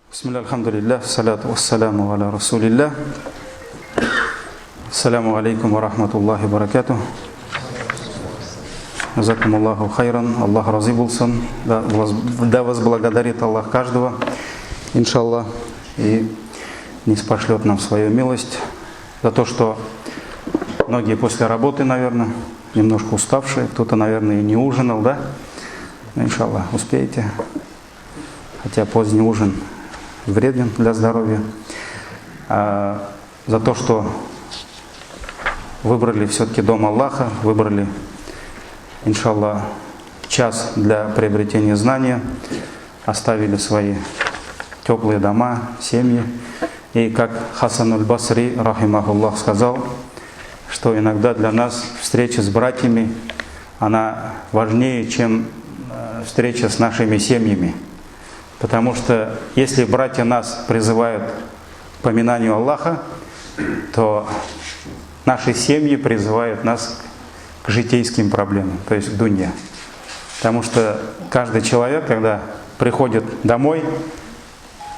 Бисмилля, алхамдулиллах, салату вассаляму аля расулиллах. Ассаляму алейкум ва рахматуллахи ва баракатух. Азакум Аллаху хайран, Аллах разы болсын, да возблагодарит Аллах каждого, иншаллах, и не спошлет нам свою милость за то, что многие после работы, наверное, немножко уставшие, кто-то, наверное, и не ужинал, да? Но, иншаллах, успеете, хотя поздний ужин вреден для здоровья. За то, что выбрали все-таки дом Аллаха, выбрали, иншаллах, час для приобретения знания, оставили свои теплые дома, семьи. И как Хасан аль-Басри, рахимахуллах, сказал, что иногда для нас встреча с братьями, она важнее, чем встреча с нашими семьями. Потому что если братья нас призывают к поминанию Аллаха, то наши семьи призывают нас к житейским проблемам, то есть к дунья. Потому что каждый человек, когда приходит домой,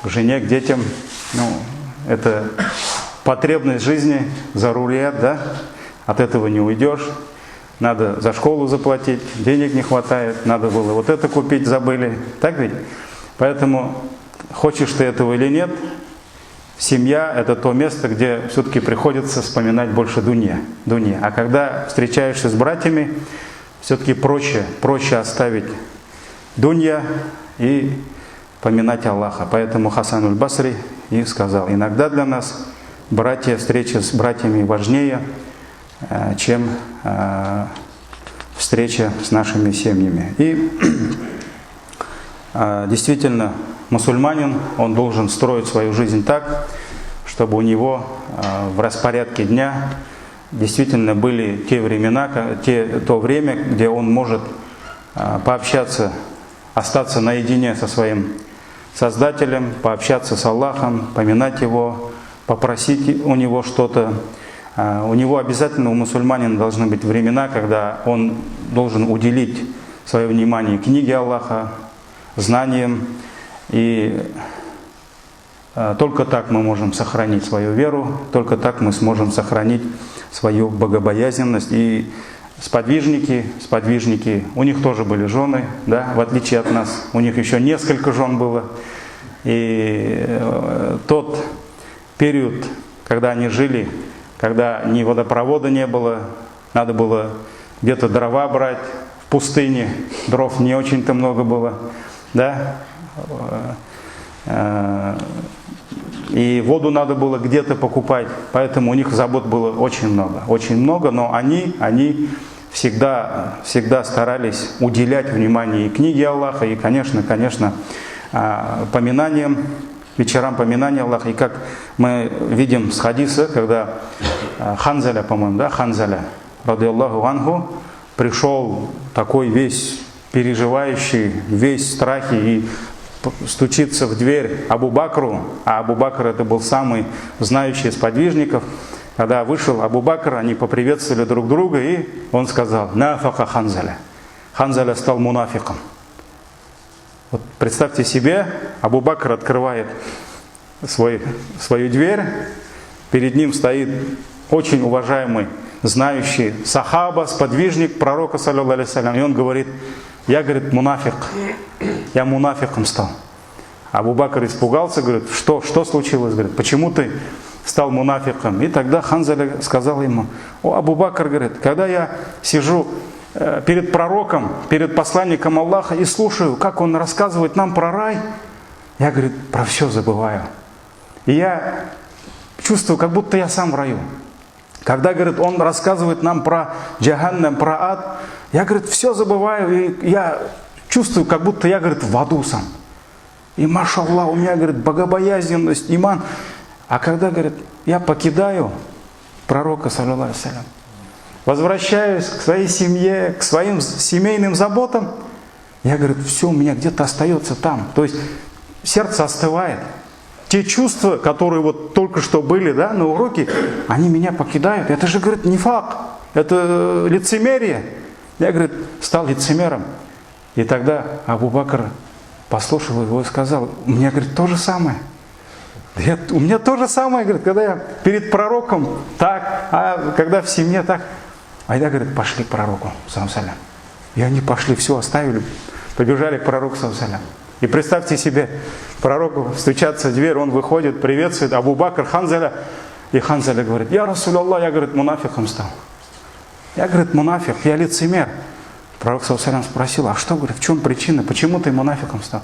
к жене, к детям, это потребность жизни, зарулят, да? От этого не уйдешь. Надо за школу заплатить, денег не хватает, надо было вот это купить, забыли. Так ведь? Поэтому, хочешь ты этого или нет, семья – это то место, где все-таки приходится вспоминать больше дунья. А когда встречаешься с братьями, все-таки проще оставить дунья и поминать Аллаха. Поэтому Хасан аль-Басри и сказал, иногда для нас встреча с братьями важнее, чем встреча с нашими семьями. И действительно, мусульманин, он должен строить свою жизнь так, чтобы у него в распорядке дня действительно были те времена, то время, где он может пообщаться, остаться наедине со своим Создателем, пообщаться с Аллахом, поминать Его, попросить у Него что-то. У него обязательно, у мусульманина, должны быть времена, когда он должен уделить свое внимание книге Аллаха, знаниям. И только так мы можем сохранить свою веру, только так мы сможем сохранить свою богобоязненность. И сподвижники, у них тоже были жены, да, в отличие от нас, у них еще несколько жен было. И тот период, когда они жили, когда ни водопровода не было, надо было где-то дрова брать, в пустыне дров не очень-то много было, да, и воду надо было где-то покупать, поэтому у них забот было очень много, но они всегда старались уделять внимание и книге Аллаха, и, конечно, поминаниям, вечерам поминания Аллаха. И как мы видим с хадиса, когда Ханзаля, по-моему, да, Ханзаля, радиаллаху анху, пришел такой весь переживающий, весь в страхе, и стучится в дверь Абу Бакру, а Абу Бакр это был самый знающий из подвижников. Когда вышел Абу Бакр, они поприветствовали друг друга, и он сказал: «Нафака Ханзаля». Ханзаля стал мунафиком. Вот представьте себе, Абу Бакр открывает свою дверь, перед ним стоит очень уважаемый, знающий сахаба, сподвижник пророка, саллаллаху алейхи вассалям, и он говорит: я, говорит, мунафик, я мунафиком стал. Абу Бакр испугался, говорит: что случилось? Говорит: почему ты стал мунафиком? И тогда Ханзаля сказал ему: о, Абу Бакр, говорит, когда я сижу перед пророком, перед посланником Аллаха и слушаю, как он рассказывает нам про рай, я, говорит, про все забываю. И я чувствую, как будто я сам в раю. Когда, говорит, он рассказывает нам про джаханнам, про ад, я, говорит, все забываю, и я чувствую, как будто я, говорит, в аду сам. И, машаллах, у меня, говорит, богобоязненность, иман. А когда, говорит, я покидаю пророка, саллаллаху алейхи вассалям, возвращаюсь к своей семье, к своим семейным заботам, я, говорит, все у меня где-то остается там. То есть сердце остывает. Те чувства, которые вот только что были, да, на уроке, они меня покидают. Это же, говорит, нифак, это лицемерие. Я, говорит, стал лицемером. И тогда Абу Бакр послушал его и сказал, у меня, говорит, то же самое. У меня то же самое, говорит, когда я перед пророком так, а когда в семье так. А я, говорит, пошли к пророку, салям. И они пошли, все оставили, побежали к пророку, салям. И представьте себе, пророку встречаться в дверь, он выходит, приветствует Абу Бакр, Ханзаля. И Ханзаля говорит, я Расулаллах, я, говорит, мунафиком стал. Я, говорит, мунафик, я лицемер. Пророк, салям, спросил, а что, говорит, в чем причина, почему ты мунафиком стал?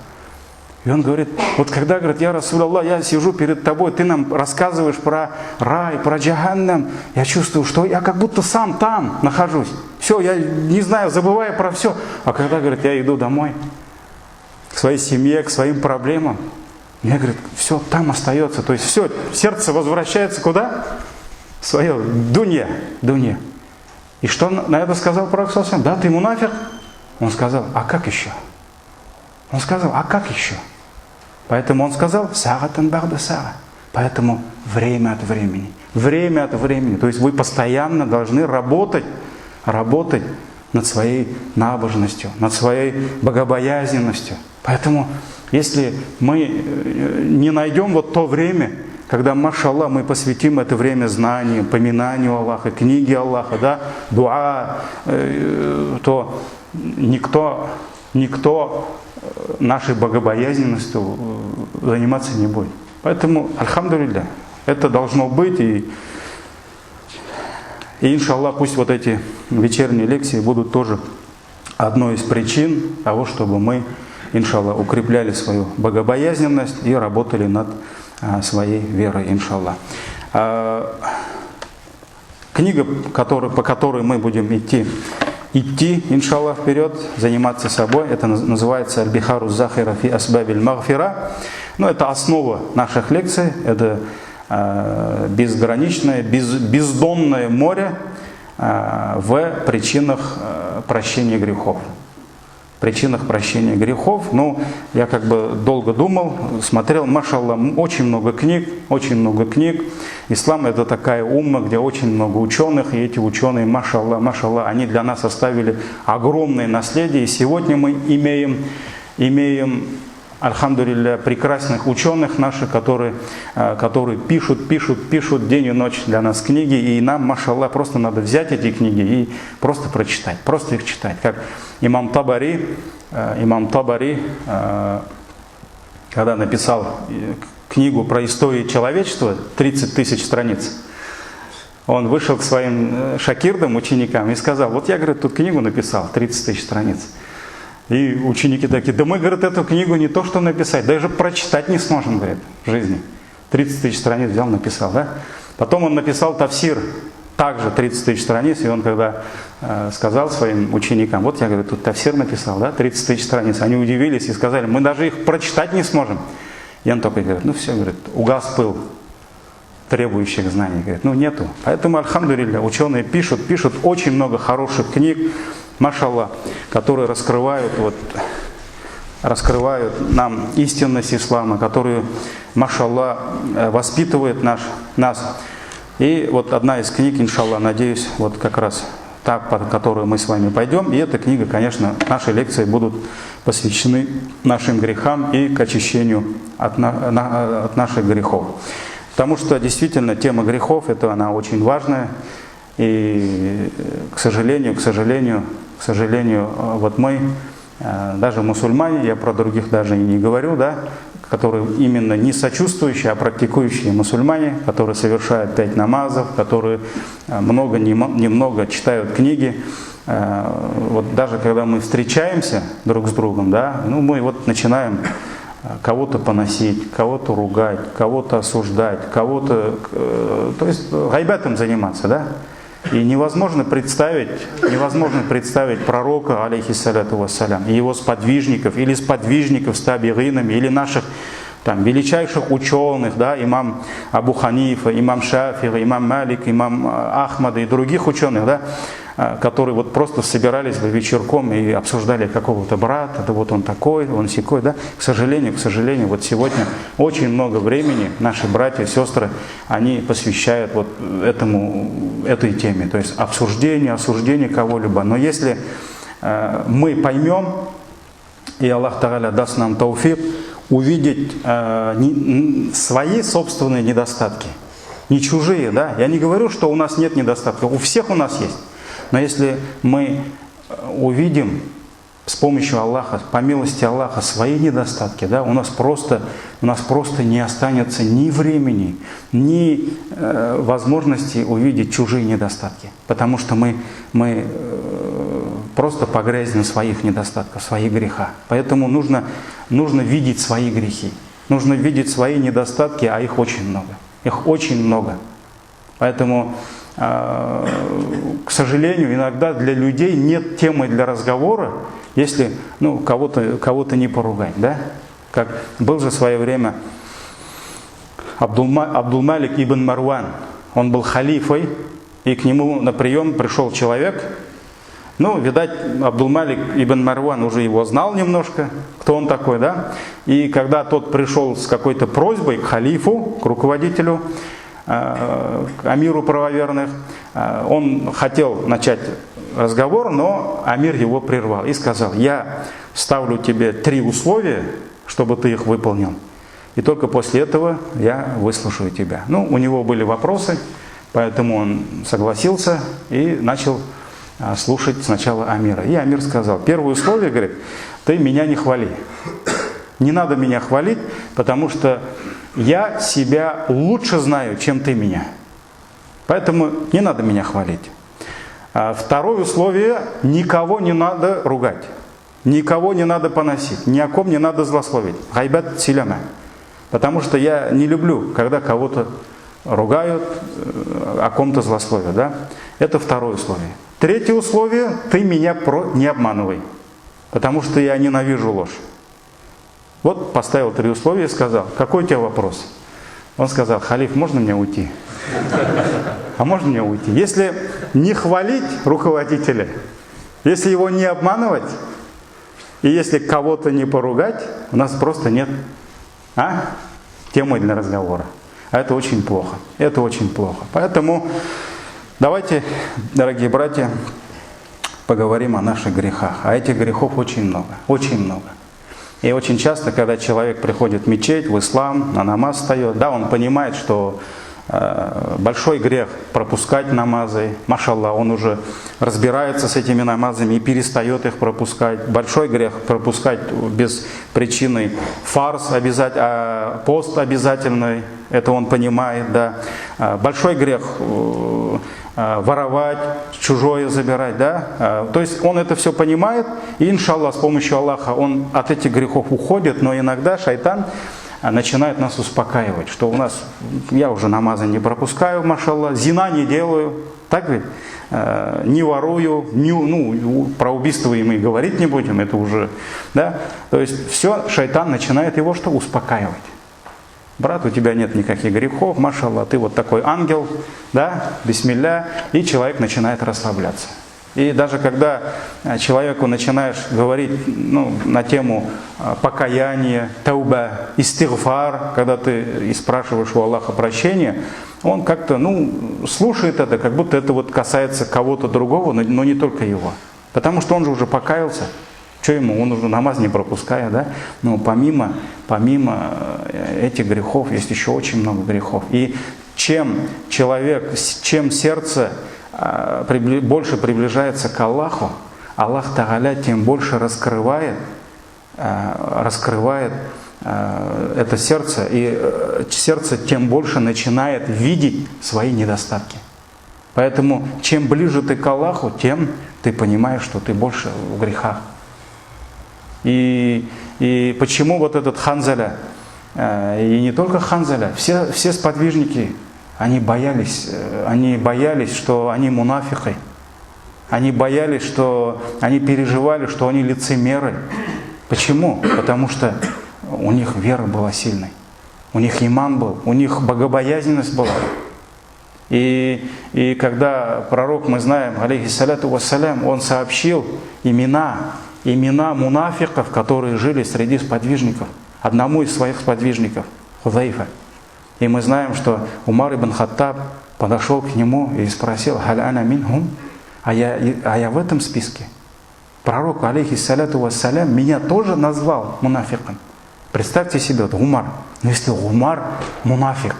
И он говорит, вот когда, говорит, я Расулаллах, я сижу перед тобой, ты нам рассказываешь про рай, про джаханнам, я чувствую, что я как будто сам там нахожусь. Все, я не знаю, забываю про все. А когда, говорит, я иду домой, к своей семье, к своим проблемам, мне, говорит, все там остается. То есть все, сердце возвращается куда? В свое дунья. И что на это сказал пророк? Да, ты мунафик? Он сказал, а как еще? Он сказал, а как еще? Поэтому он сказал, сагатан бахда сага. Поэтому время от времени. Время от времени. То есть вы постоянно должны работать над своей набожностью, над своей богобоязненностью. Поэтому, если мы не найдем вот то время, когда, машаллах, мы посвятим это время знанию, поминанию Аллаха, книге Аллаха, да, дуа, то никто нашей богобоязненностью заниматься не будет. Поэтому, альхамдулилля, это должно быть. И иншаллах, пусть вот эти вечерние лекции будут тоже одной из причин того, чтобы мы, иншаллах, укрепляли свою богобоязненность и работали над своей верой, иншаллах. Книга, по которой мы будем идти, иншаллах, вперед, заниматься собой, это называется «Аль-Бихару Захира фи Асбабиль Магфира». Но это основа наших лекций, это безграничное, бездонное море в причинах прощения грехов. Причинах прощения грехов. Ну, я как бы долго думал, смотрел, машаллах, очень много книг. Ислам — это такая умма, где очень много ученых, и эти ученые, машаллах, они для нас оставили огромное наследие. И сегодня мы имеем, альхамдулилля, прекрасных ученых наших, которые пишут день и ночь для нас книги, и нам, машаллах, просто надо взять эти книги и просто прочитать, просто их читать. Как имам Табари, когда написал книгу про историю человечества, 30 тысяч страниц, он вышел к своим шакирдам, ученикам, и сказал, вот я, говорит, тут книгу написал, 30 тысяч страниц. И ученики такие, да мы, говорит, эту книгу не то что написать, даже прочитать не сможем, говорит, в жизни. 30 тысяч страниц взял, написал, да? Потом он написал тафсир, также 30 тысяч страниц, и он когда сказал своим ученикам, вот я, говорит, тут тафсир написал, да, 30 тысяч страниц, они удивились и сказали, мы даже их прочитать не сможем. И он только говорит, ну все, говорит, угас пыл требующих знаний, говорит, ну нету. Поэтому, альхамдулилля, ученые пишут очень много хороших книг, машаллах, которые раскрывают нам истинность ислама, которые, машаллах, воспитывают нас. И вот одна из книг, иншаллах, надеюсь, вот как раз та, по которой мы с вами пойдем. И эта книга, конечно, наши лекции будут посвящены нашим грехам и к очищению от наших грехов. Потому что действительно тема грехов, она очень важная. И, к сожалению, вот мы, даже мусульмане, я про других даже и не говорю, да, которые именно не сочувствующие, а практикующие мусульмане, которые совершают 5 намазов, которые немного читают книги. Вот даже когда мы встречаемся друг с другом, да, ну, мы вот начинаем кого-то поносить, кого-то ругать, кого-то осуждать, то есть гайбатом заниматься, да. И невозможно представить пророка, алейхиссаляту вассалям, и его сподвижников, или сподвижников с табигинами, или наших там величайших ученых, да, имам Абу Ханифа, имам Шафи'и, имам Малик, имам Ахмада и других ученых, да, которые вот просто собирались вечерком и обсуждали какого-то брата, да вот он такой, он сякой, да. К сожалению, вот сегодня очень много времени наши братья и сестры, они посвящают вот этой теме, то есть осуждение кого-либо. Но если мы поймем и Аллах Тааля даст нам тауфик увидеть свои собственные недостатки. Не чужие, да? Я не говорю, что у нас нет недостатков, у всех у нас есть. Но если мы увидим с помощью Аллаха, по милости Аллаха, свои недостатки, да, у нас просто не останется ни времени, ни возможности увидеть чужие недостатки. Потому что мы просто погрязнем в своих недостатках, в своих грехах. Поэтому нужно видеть свои грехи, нужно видеть свои недостатки, а их очень много. Их очень много. Поэтому, к сожалению, иногда для людей нет темы для разговора, если кого-то не поругать. Да? Как был же в свое время Абдул-Малик ибн Марван. Он был халифой, и к нему на прием пришел человек. Ну, видать, Абдул-Малик ибн Марван уже его знал немножко, кто он такой, да? И когда тот пришел с какой-то просьбой к халифу, к руководителю, к амиру правоверных, он хотел начать разговор, но амир его прервал и сказал: я ставлю тебе 3 условия, чтобы ты их выполнил, и только после этого я выслушаю тебя. Ну, у него были вопросы, поэтому он согласился и начал слушать сначала амира. И амир сказал: первое условие, говорит, ты меня не хвали. Не надо меня хвалить, потому что я себя лучше знаю, чем ты меня. Поэтому не надо меня хвалить. Второе условие: никого не надо ругать, никого не надо поносить, ни о ком не надо злословить. Гайбат силяма. Потому что я не люблю, когда кого-то ругают, о ком-то злословят. Да? Это второе условие. Третье условие: ты меня не обманывай, потому что я ненавижу ложь. Вот поставил 3 условия и сказал: какой у тебя вопрос? Он сказал: халиф, можно мне уйти? А можно мне уйти? Если не хвалить руководителя, если его не обманывать, и если кого-то не поругать, у нас просто нет темы для разговора. А это очень плохо. Это очень плохо. Поэтому давайте, дорогие братья, поговорим о наших грехах. А этих грехов очень много. Очень много. И очень часто, когда человек приходит в мечеть, в ислам, на намаз встает, да, он понимает, что большой грех пропускать намазы. Машаллах, он уже разбирается с этими намазами и перестает их пропускать. Большой грех пропускать без причины фарз, пост обязательный. Это он понимает, да. Большой грех воровать, чужое забирать, да. То есть он это все понимает, и иншаллах, с помощью Аллаха он от этих грехов уходит, но иногда шайтан начинает нас успокаивать, что у нас, я уже намазы не пропускаю, машаллах, зина не делаю, так ведь, не ворую, про убийство и мы говорить не будем, это уже, да. То есть все, шайтан начинает его что? Успокаивать. Брат, у тебя нет никаких грехов, машаллах, ты вот такой ангел, да, бисмилля, и человек начинает расслабляться. И даже когда человеку начинаешь говорить на тему покаяния, тауба, истигфар, когда ты спрашиваешь у Аллаха прощения, он как-то слушает это, как будто это вот касается кого-то другого, но не только его. Потому что он же уже покаялся. Что ему? Он уже намаз не пропускает, да? Но помимо этих грехов есть еще очень много грехов. И чем сердце больше приближается к Аллаху, Аллах Тааля тем больше раскрывает это сердце, и сердце тем больше начинает видеть свои недостатки. Поэтому чем ближе ты к Аллаху, тем ты понимаешь, что ты больше в грехах. И почему вот этот Ханзаля, и не только Ханзаля, все сподвижники, они боялись, что они мунафихи. Они боялись, они переживали, что они лицемеры. Почему? Потому что у них вера была сильной. У них иман был, у них богобоязненность была. И когда пророк, мы знаем, алейхиссаляту вассалям, он сообщил имена мунафиков, которые жили среди сподвижников, одному из своих сподвижников, Хузайфа. И мы знаем, что Умар ибн Хаттаб подошел к нему и спросил: «Халь ана минхум?» А я в этом списке? пророк, алейхиссаляту вассалям, меня тоже назвал мунафиком. Представьте себе, вот Умар. Но если Умар мунафик,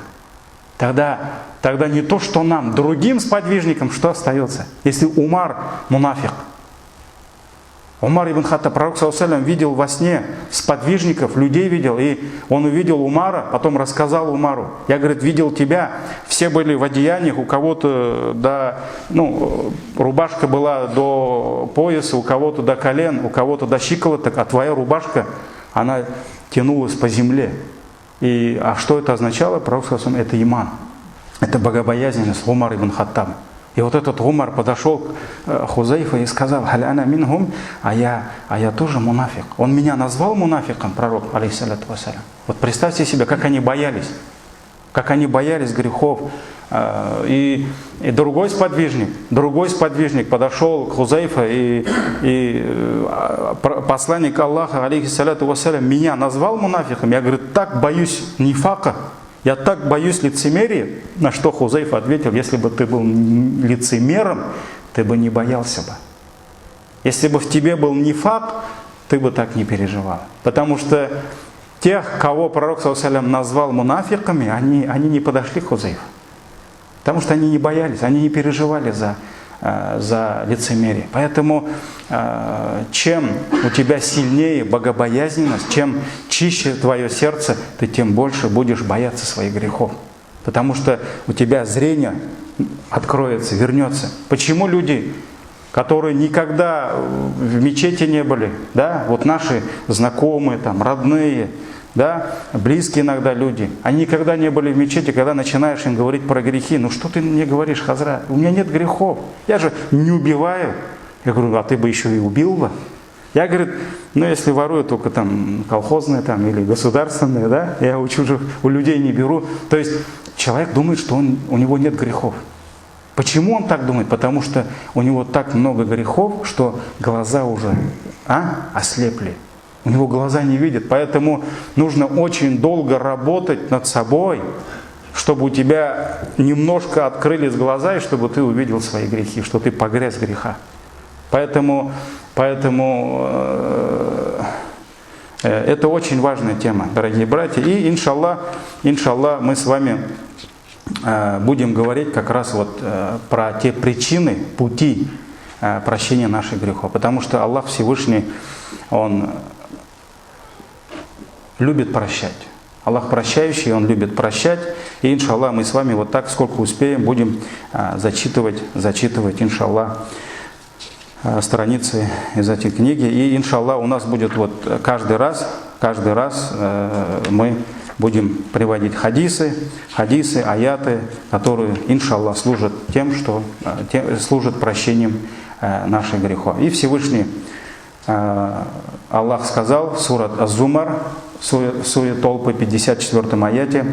тогда не то, что нам, другим сподвижникам, что остается? Если Умар мунафик. Умар ибн Хаттаб, пророк ﷺ, видел во сне сподвижников, людей видел, и он увидел Умара, потом рассказал Умару. Я, говорит, видел тебя, все были в одеяниях, у кого-то рубашка была до пояса, у кого-то до колен, у кого-то до щиколоток, а твоя рубашка, она тянулась по земле. А что это означало? Пророк ﷺ, это иман, это богобоязненность Умар ибн Хаттаба. И вот этот Умар подошел к Хузайфе и сказал: «Халь ана минхум», а я тоже мунафик. Он меня назвал мунафиком, пророк, алейхиссалату вассалям. Вот представьте себе, как они боялись грехов. И другой сподвижник подошел к Хузайфе, и посланник Аллаха, алейхиссалату вассалям, меня назвал мунафиком. Я, говорит, так боюсь нифака. Я так боюсь лицемерия, на что Хузайфа ответил: если бы ты был лицемером, ты бы не боялся бы. Если бы в тебе был нифак, ты бы так не переживал. Потому что тех, кого пророк ﷺ назвал мунафиками, они не подошли к Хузайфе. Потому что они не боялись, они не переживали за лицемерие. Поэтому чем у тебя сильнее богобоязненность, чем чище твое сердце, ты тем больше будешь бояться своих грехов. Потому что у тебя зрение откроется, вернется. Почему люди, которые никогда в мечети не были, да, вот наши знакомые, там, родные, да, близкие иногда люди, они никогда не были в мечети, когда начинаешь им говорить про грехи: ну что ты мне говоришь, Хазрат, у меня нет грехов, я же не убиваю. Я говорю: а ты бы еще и убил бы? Я, говорит, если ворую только там колхозные там, или государственные, да, я у людей не беру. То есть человек думает, что у него нет грехов. Почему он так думает? Потому что у него так много грехов, что глаза уже ослепли. У него глаза не видят, поэтому нужно очень долго работать над собой, чтобы у тебя немножко открылись глаза, и чтобы ты увидел свои грехи, что ты погряз в грехах. Поэтому это очень важная тема, дорогие братья. И иншаллах, мы с вами будем говорить как раз вот про те причины, пути прощения наших грехов. Потому что Аллах Всевышний, Он любит прощать. Аллах прощающий, Он любит прощать. И иншаллах мы с вами вот так, сколько успеем, будем зачитывать, иншаллах, страницы из этой книги. И иншаллах у нас будет вот каждый раз мы будем приводить хадисы, аяты, которые, иншаллах, служат тем, что служат прощением наших грехов. И Всевышний Аллах сказал, сурат Az-Zumar, суре Толпы, 54 аяте: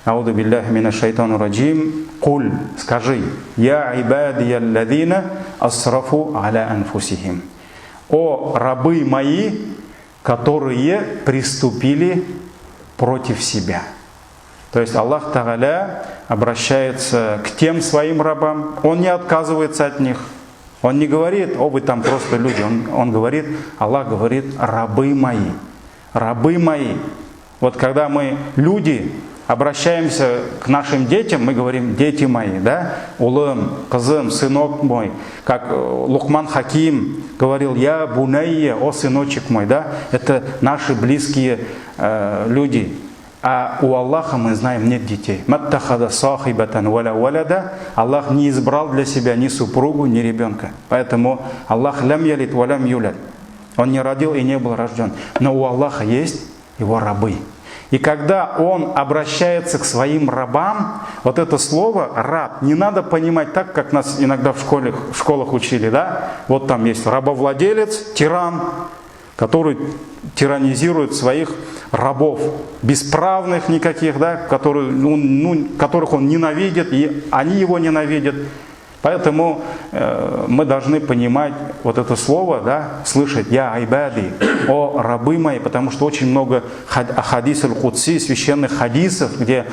«Ауду билляхи минаш шайтану раджим, куль», скажи, «Я ибадия алладина асрафу аля анфусихим». О рабы мои, которые приступили против себя. То есть Аллах Тааля обращается к тем своим рабам, Он не отказывается от них. Он не говорит: о, вы там просто люди. Он говорит, Аллах говорит: рабы мои. Рабы мои. Вот когда мы, люди, обращаемся к нашим детям, мы говорим: дети мои, да? Улым, кызым, сынок мой. Как Лукман Хаким говорил: я бунайя, о сыночек мой, да? Это наши близкие люди. А у Аллаха, мы знаем, нет детей. Маттахада сахибатан валя валяда. Аллах не избрал для себя ни супругу, ни ребенка. Поэтому Аллах лям ялит валям юлят. Он не родил и не был рожден. Но у Аллаха есть его рабы. И когда Он обращается к своим рабам, вот это слово «раб» не надо понимать так, как нас иногда в школах учили, да? Вот там есть рабовладелец, тиран, который тиранизирует своих рабов, бесправных никаких, да, которых он ненавидит, и они его ненавидят. Поэтому мы должны понимать вот это слово, да, слышать «Я айбади», «О рабы мои», потому что очень много хадис аль-Кудси, священных хадисов, где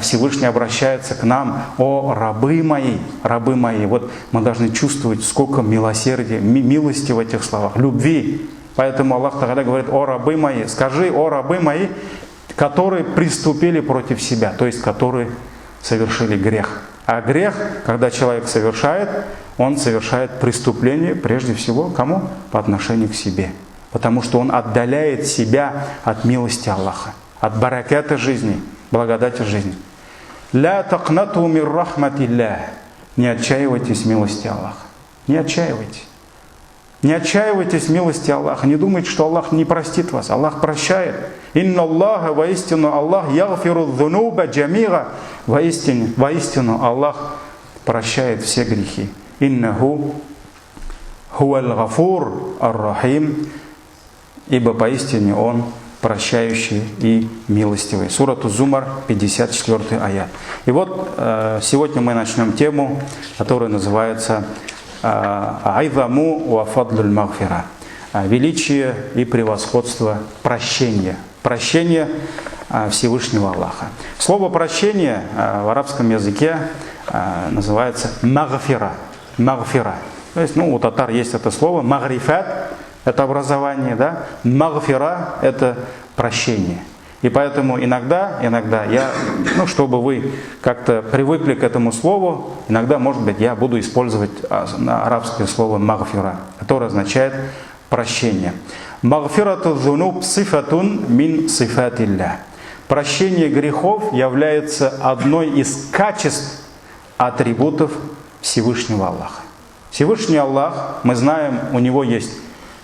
Всевышний обращается к нам «О рабы мои», «рабы мои». Вот мы должны чувствовать, сколько милосердия, милости в этих словах, любви. Поэтому Аллах Тааля говорит: «О рабы мои», скажи: «О рабы мои, которые приступили против себя», то есть которые совершили грех. А грех, когда человек совершает, он совершает преступление прежде всего кому? По отношению к себе. Потому что он отдаляет себя от милости Аллаха, от бараката жизни, благодати жизни. «Ля такнату мир рахматилля». Не отчаивайтесь милости Аллаха. Не отчаивайтесь. Не отчаивайтесь милости Аллаха. Не думайте, что Аллах не простит вас. Аллах прощает. «Инна Аллаха, воистину Аллах, ягфиру дзунуба джамига». Воистину Аллах прощает все грехи. «Иннаху хуаль гафур ар-рахим». Ибо поистине Он прощающий и милостивый. Сурату Зумар, 54 аят. И вот сегодня мы начнем тему, которая называется «Айзаму ва фадлюль магфира». Величие и превосходство прощения. Прощение Всевышнего Аллаха. Слово «прощение» в арабском языке называется «магфира». «Магфира». То есть, у татар есть это слово. «Магрифат» – это образование, да? «Магфира» – это прощение. И поэтому иногда я, чтобы вы как-то привыкли к этому слову, иногда, может быть, я буду использовать арабское слово «магфира», которое означает прощение. «Магфирату зунуб сифатун мин сифатилля». Прощение грехов является одной из качеств, атрибутов Всевышнего Аллаха. Всевышний Аллах, мы знаем, у Него есть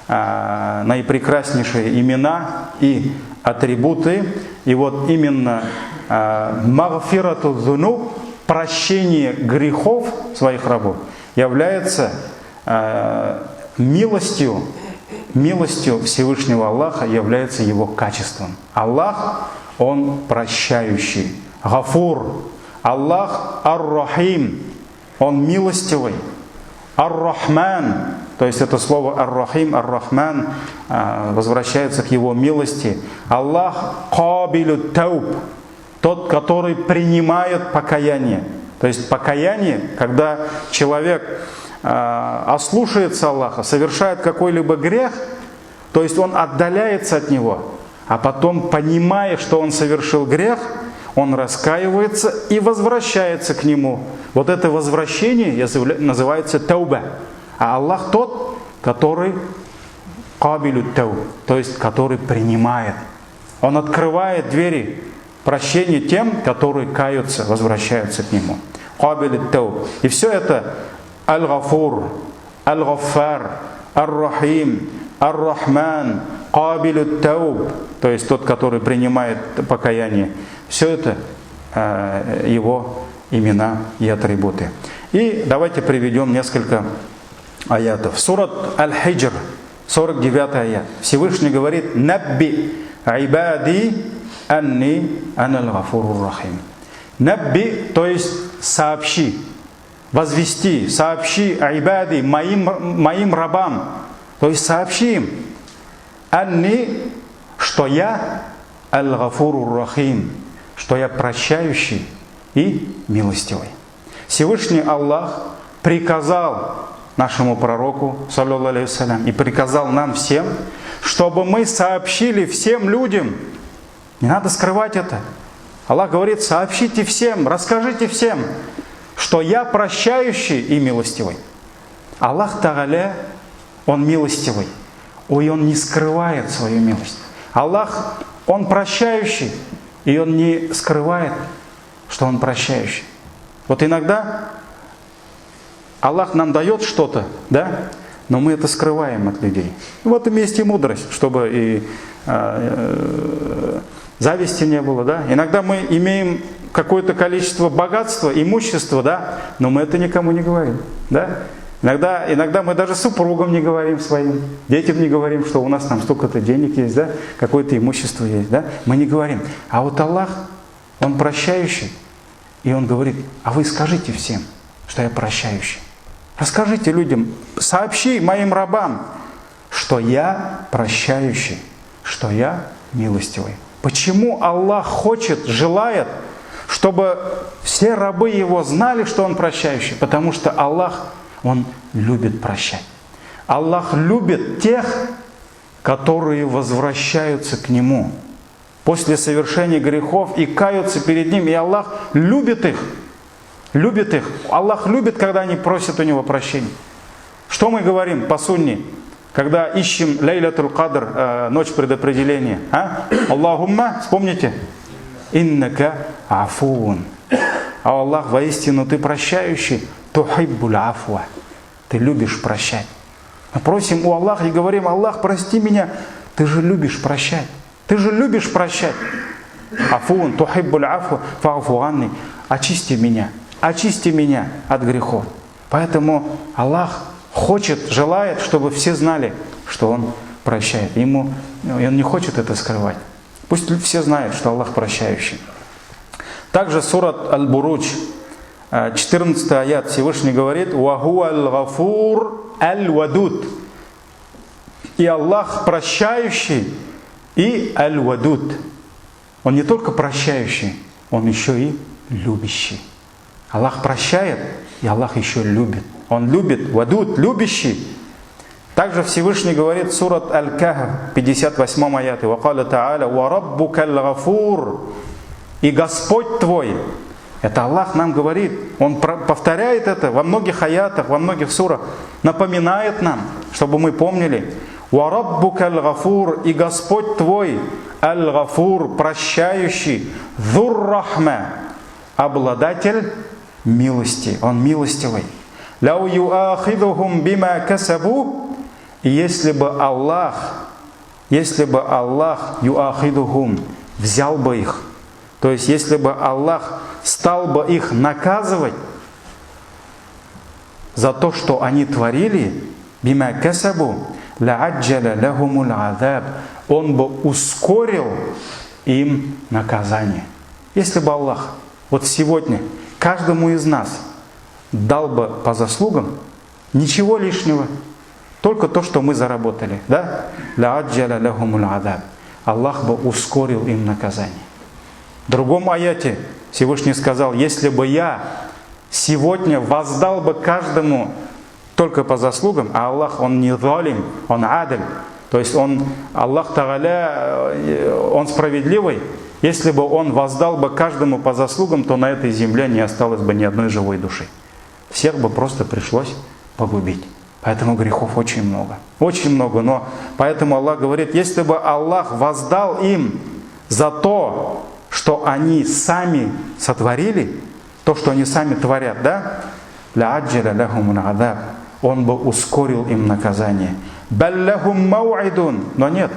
наипрекраснейшие имена и атрибуты. И вот именно магфирату зунуб, прощение грехов своих рабов, является милостью Всевышнего Аллаха, является Его качеством. Аллах, Он прощающий. Гафур. Аллах ар-рахим. Он милостивый. Ар-рахман. То есть это слово ар-рахим, ар-рахман возвращается к Его милости. Аллах кабилю тауб. Тот, который принимает покаяние. То есть покаяние, когда человек ослушается Аллаха, совершает какой-либо грех, то есть он отдаляется от Него, а потом, понимая, что он совершил грех, он раскаивается и возвращается к Нему. Вот это возвращение называется тауба. А Аллах тот, который кабилю тауб, то есть который принимает. Он открывает двери прощения тем, которые каются, возвращаются к Нему. Кабилю тауб. И все это Аль-Гафур, Аль-Гаффар, Ар-Рахим, Ар-Рахман, Кабилю тауб, то есть тот, который принимает покаяние. Все это Его имена и атрибуты. И давайте приведем несколько аятов. Сурат Аль-Хиджр, 49 аят. Всевышний говорит: «Набби айбади анни анал гафурур рахим». Набби, то есть сообщи, возвести, сообщи айбади, моим рабам, то есть сообщи им, анни, что я аль-гафурур рахим, что я прощающий и милостивый. Всевышний Аллах приказал нашему пророку, саллаллаху алейхи вассалям, и приказал нам всем, чтобы мы сообщили всем людям. Не надо скрывать это. Аллах говорит: сообщите всем, расскажите всем, что я прощающий и милостивый. Аллах Тааля, Он милостивый, и Он не скрывает свою милость. Аллах, Он прощающий, и Он не скрывает, что Он прощающий. Вот иногда Аллах нам дает что-то, да, но мы это скрываем от людей. В этом есть и мудрость, чтобы и зависти не было, да. Иногда мы имеем какое-то количество богатства, имущества, да, но мы это никому не говорим, да. Иногда мы даже супругам не говорим своим, детям не говорим, что у нас там столько-то денег есть, да, какое-то имущество есть, да. Мы не говорим. А вот Аллах, Он прощающий, и Он говорит: а вы скажите всем, что я прощающий. Расскажите людям, сообщи моим рабам, что я прощающий, что я милостивый. Почему Аллах хочет, желает, чтобы все рабы Его знали, что Он прощающий? Потому что Аллах, Он любит прощать. Аллах любит тех, которые возвращаются к Нему после совершения грехов и каются перед Ним. И Аллах любит их. Любит их. Аллах любит, когда они просят у Него прощения. Что мы говорим по сунне, когда ищем Лейлатуль Кадр, ночь предопределения? Аллахумма, вспомните? Иннака афун. А Аллах, воистину ты прощающий, тухиббуль афва. Ты любишь прощать. Мы просим у Аллаха и говорим: Аллах, прости меня. Ты же любишь прощать. Ты же любишь прощать. Афун, тухиббуль афва, фа'фу анни. Очисти меня. Очисти меня от грехов. Поэтому Аллах хочет, желает, чтобы все знали, что Он прощает. Он не хочет это скрывать. Пусть все знают, что Аллах прощающий. Также сурат Аль-Буруджь, 14 аят, Всевышний говорит: «Вахуа аль-гафур аль-вадуд». И Аллах прощающий и аль-вадуд. Он не только прощающий, Он еще и любящий. Аллах прощает, и Аллах еще любит. Он любит, вадуд, любящий. Также Всевышний говорит, сурат Аль-Кахф, 58 аят, «Вакаля та'аля, ва раббука аль-гафур». И Господь твой, это Аллах нам говорит, Он повторяет это во многих аятах, во многих сурах, напоминает нам, чтобы мы помнили. «Ва раббука аль-гафур», и Господь твой, аль-гафур, прощающий, «Зур-рахма», обладатель милости, Он милостивый. «Ляу юахидухум бима касабу», и если бы Аллах юахидухум, взял бы их, то есть если бы Аллах стал бы их наказывать за то, что они творили, бима касабу, ла'аджаля лахумул азаб, Он бы ускорил им наказание. Если бы Аллах вот сегодня каждому из нас дал бы по заслугам, ничего лишнего, только то, что мы заработали, да? Ла'аджаля лахумул азаб. Аллах бы ускорил им наказание. В другом аяте Всевышний сказал: если бы я сегодня воздал бы каждому только по заслугам, а Аллах, Он не залим, Он адль, то есть Аллах Тааля, Он справедливый. Если бы Он воздал бы каждому по заслугам, то на этой земле не осталось бы ни одной живой души. Всех бы просто пришлось погубить. Поэтому грехов очень много. Очень много. Но поэтому Аллах говорит, если бы Аллах воздал им за то, что они сами сотворили, то, что они сами творят, да? ла'аджаля лахумул азаб, Он бы ускорил им наказание. Баллахум мау'идун, но нет,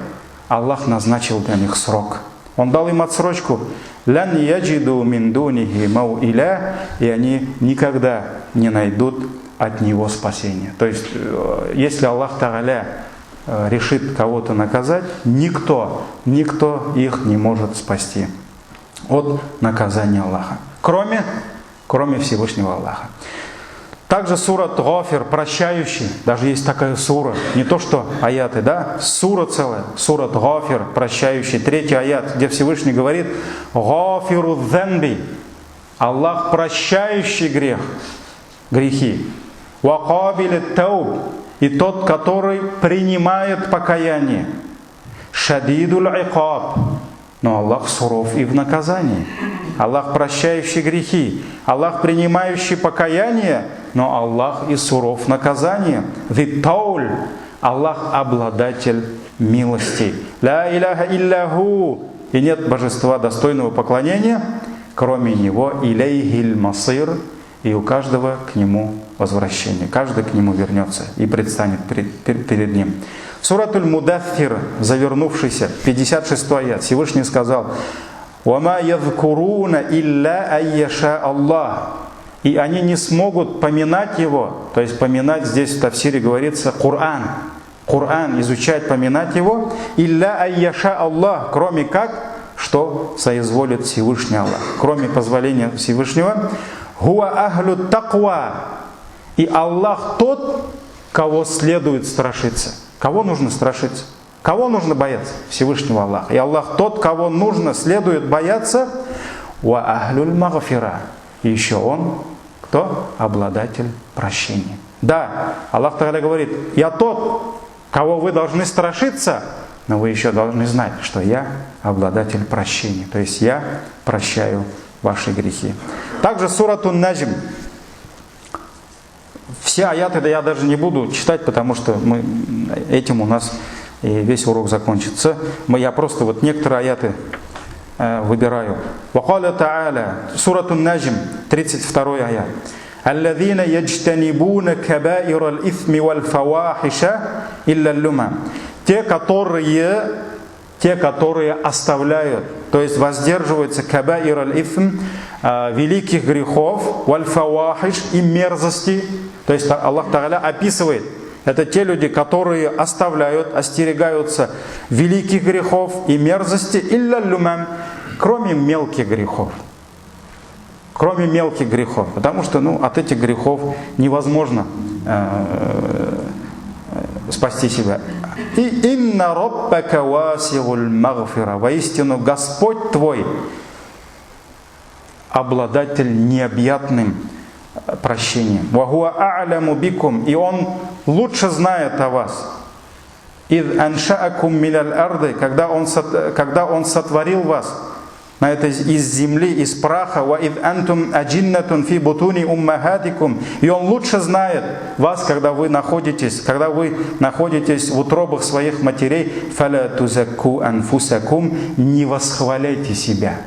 Аллах назначил для них срок. Он дал им отсрочку. Лан яджиду мин дунихи мау'iля, и они никогда не найдут от Него спасения. То есть, если Аллах Тааля решит кого-то наказать, никто их не может спасти от наказания Аллаха, кроме Всевышнего Аллаха. Также сурат Гафир, прощающий, даже есть такая сура, не то что аяты, да, сура целая, сурат Гафир, прощающий, 3 аят, где Всевышний говорит: Гафиру дзанби, Аллах прощающий грехи, вакабили тауб, и тот, который принимает покаяние, шадидуль икаб, но Аллах суров и в наказании. Аллах прощающий грехи, Аллах принимающий покаяние, но Аллах и суров в наказании. Виттауль, Аллах обладатель милости. Ля иляха илляху, и нет божества достойного поклонения, кроме Него. Илейхиль масир, и у каждого к Нему возвращение. Каждый к Нему вернется и предстанет перед Ним. Суратуль Мудаффир, завернувшийся, 56 аят, Всевышний сказал: «Вама ядхкуруна илля айяша Аллах». И они не смогут поминать Его, то есть поминать здесь в тафсире говорится Коран, изучать, поминать Его, илля айяша Аллах, кроме как, что соизволит Всевышний Аллах, кроме позволения Всевышнего. Хуа ахлю таква, И Аллах тот, кого следует страшиться. Кого нужно страшиться? Кого нужно бояться? Всевышнего Аллаха. И Аллах тот, кого нужно, следует бояться. Ва ахлюль магфира. И еще Он, кто? Обладатель прощения. Да, Аллах Тааля говорит, я тот, кого вы должны страшиться, но вы еще должны знать, что я обладатель прощения. То есть я прощаю ваши грехи. Также сурату Наджм. Все аяты я даже не буду читать, потому что этим у нас и весь урок закончится. Я просто вот некоторые аяты выбираю. Вакаля Та'аля, сурату Наджм, 32 аят. الذين يجتنبون كبائر الإثم والفواحش إلا اللمم. Те, которые оставляют, то есть воздерживаются кабаир аль-ифм, великих грехов, валь-фавахиш и мерзости. То есть Аллах Тааля описывает, это те люди, которые оставляют, остерегаются великих грехов и мерзости, илля люмам, кроме мелких грехов. Кроме мелких грехов. Потому что от этих грехов невозможно спасти себя. И инна роббака васигуль магфира. Воистину Господь твой обладатель необъятным прощением. Вахуа а'ляму бикум. И Он лучше знает о вас. Ид аншаакум миляль арды. Когда Он сотворил вас из земли, из праха, ва ид антум аджиннатун фи бутуни уммахатикум. И Он лучше знает вас, когда вы находитесь в утробах своих матерей. Фаля тузакку анфусакум. Не восхваляйте себя.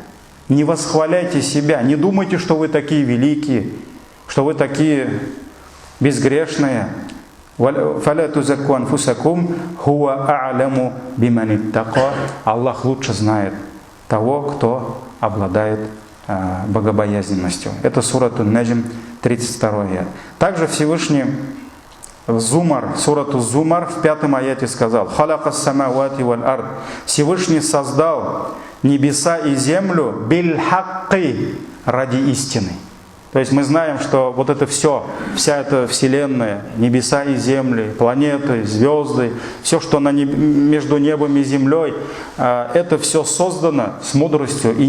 Не восхваляйте себя. Не думайте, что вы такие великие, что вы такие безгрешные. Фаля тузакку анфусакум. Хуа а'ляму биманиттака. Аллах лучше знает того, кто обладает богобоязненностью. Это сурату Наджм, 32 аят. Также Всевышний сурату Зумар в 5 аяте сказал: «Халакас самавати валь ард». Всевышний создал небеса и землю биль-хакки, ради истины. То есть мы знаем, что вот это все, вся эта вселенная, небеса и земли, планеты, звезды, все, что между небом и землей, это все создано с мудростью и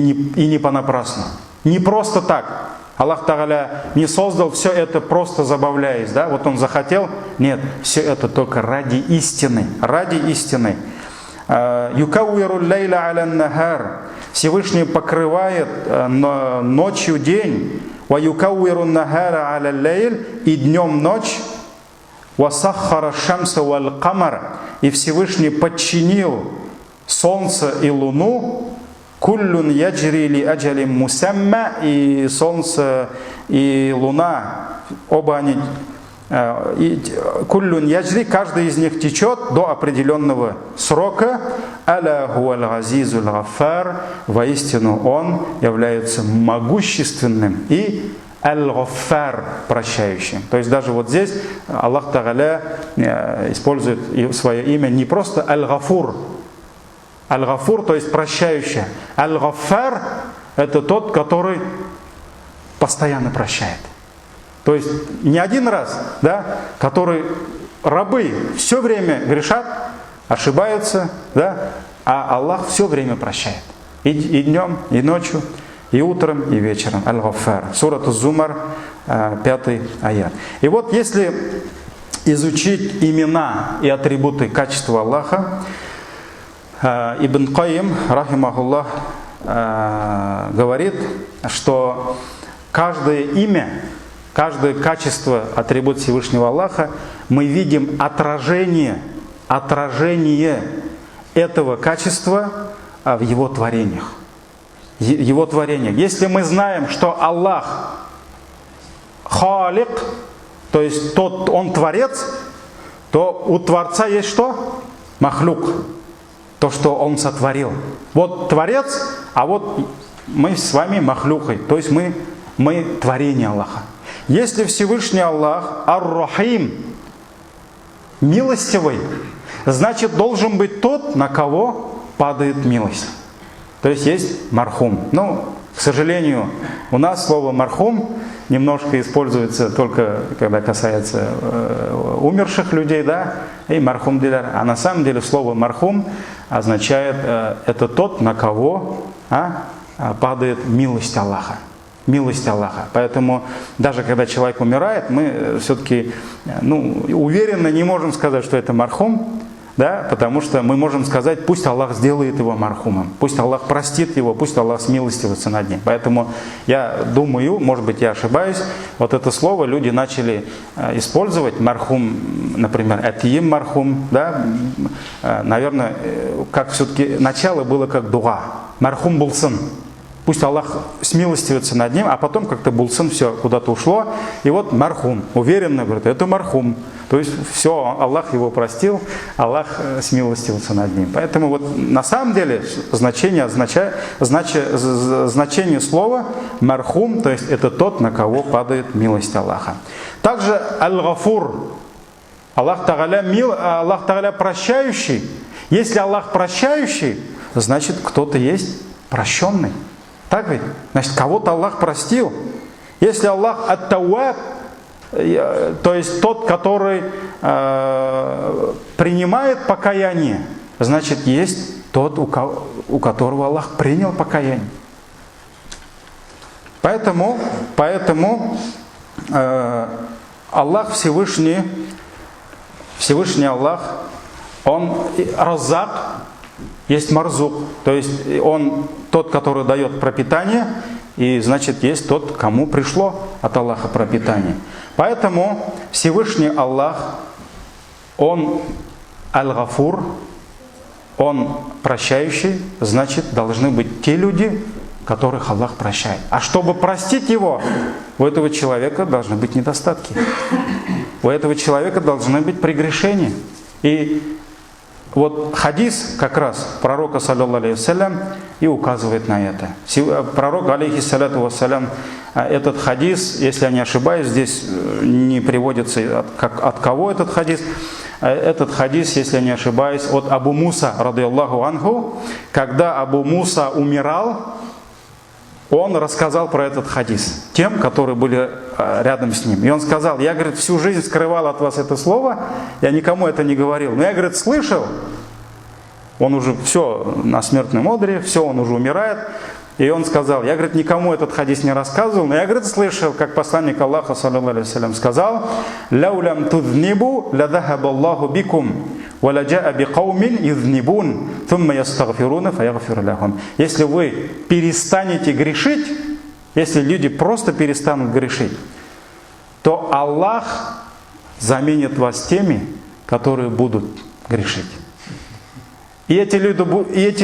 не понапрасну. Не просто так. Аллах Тааля не создал все это просто забавляясь. Да? Вот Он захотел. Нет, все это только ради истины. Ради истины. Юкауиру лейла аля нахар. Всевышний покрывает ночью день. وَيُكَوِّرُ النَّهَارَ عَلَى اللَّيْلِ. И днем ночь. وَسَخَّرَ الشَّمْسَ وَالْقَمَرَ. И Всевышний подчинил солнце и луну. كُلٌّ يَجْرِي لِأَجَلٍ مُسَمَّى. И солнце и луна, оба они, куллюн яджри, каждый из них течет до определенного срока. Аля хуаль газизуль гафар. Воистину Он является могущественным и аль-гафар, прощающим. То есть даже вот здесь Аллах Тааля использует свое имя не просто аль-гафур. Аль-гафур, то есть прощающий. Аль-гафар — это тот, который постоянно прощает. То есть не один раз, да, который рабы все время грешат, ошибаются, да, а Аллах все время прощает. И днем, и ночью, и утром, и вечером. Аль-Гаффар. Сурату Зумар, 5 аят. И вот если изучить имена и атрибуты качества Аллаха, Ибн Кайим, рахимахуллах, говорит, что каждое имя, каждое качество, атрибут Всевышнего Аллаха, мы видим отражение этого качества в Его творениях. Его творениях. Если мы знаем, что Аллах халик, то есть Он творец, то у Творца есть что? Махлюк. То, что Он сотворил. Вот Творец, а вот мы с вами махлюкой. То есть мы творение Аллаха. Если Всевышний Аллах ар-Рахим, милостивый, значит должен быть тот, на кого падает милость. То есть мархум. Но, к сожалению, у нас слово мархум немножко используется только когда касается умерших людей, да, и мархум диляр. А на самом деле слово мархум означает это тот, на кого падает милость Аллаха. Милость Аллаха. Поэтому даже когда человек умирает, мы все-таки уверенно не можем сказать, что это мархум, да, потому что мы можем сказать, пусть Аллах сделает его мархумом, пусть Аллах простит его, пусть Аллах смилостивится над ним. Поэтому я думаю, может быть я ошибаюсь, вот это слово люди начали использовать, мархум, например, атиим мархум, да, наверное, как все-таки начало было как дуа, мархум булсын. Пусть Аллах смилостивится над ним, а потом как-то булсын все куда-то ушло. И вот мархум, уверенно говорит, это мархум. То есть все, Аллах его простил, Аллах смилостивился над ним. Поэтому вот на самом деле значение слова мархум, то есть это тот, на кого падает милость Аллаха. Также аль-гафур. Аллах Тааля прощающий. Если Аллах прощающий, значит кто-то есть прощенный. Так ведь? Значит, кого-то Аллах простил. Если Аллах ат-тауаб, то есть тот, который принимает покаяние, значит, есть тот, у которого Аллах принял покаяние. Поэтому Аллах Всевышний Аллах, Он раззак, есть марзук, то есть Он тот, который дает пропитание, и значит есть тот, кому пришло от Аллаха пропитание. Поэтому Всевышний Аллах, Он аль-гафур, Он прощающий, значит должны быть те люди, которых Аллах прощает. А чтобы простить его, у этого человека должны быть недостатки. У этого человека должны быть прегрешения. И вот хадис как раз пророка, саллаллаху алейхи вассалям, и указывает на это. Пророк, алейхиссаляту вассалям, этот хадис, если я не ошибаюсь, здесь не приводится от кого этот хадис. Этот хадис, если я не ошибаюсь, от Абу Муса, радийаллаху анху, когда Абу Муса умирал, он рассказал про этот хадис тем, которые были рядом с ним. И он сказал, я, говорит, всю жизнь скрывал от вас это слово, я никому это не говорил. Но я, говорит, слышал, он уже все на смертном одре, все, он уже умирает. И он сказал, я, говорит, никому этот хадис не рассказывал, но я, говорит, слышал, как посланник Аллаха, саллаллаху алейхи вассалям, сказал, «Ляулям туднибу ладахаба Аллаху бикум, валаджаа бикаумин юзнибун, thumma ястагфируна фаягфир лахум». Если вы перестанете грешить, если люди просто перестанут грешить, то Аллах заменит вас теми, которые будут грешить. И эти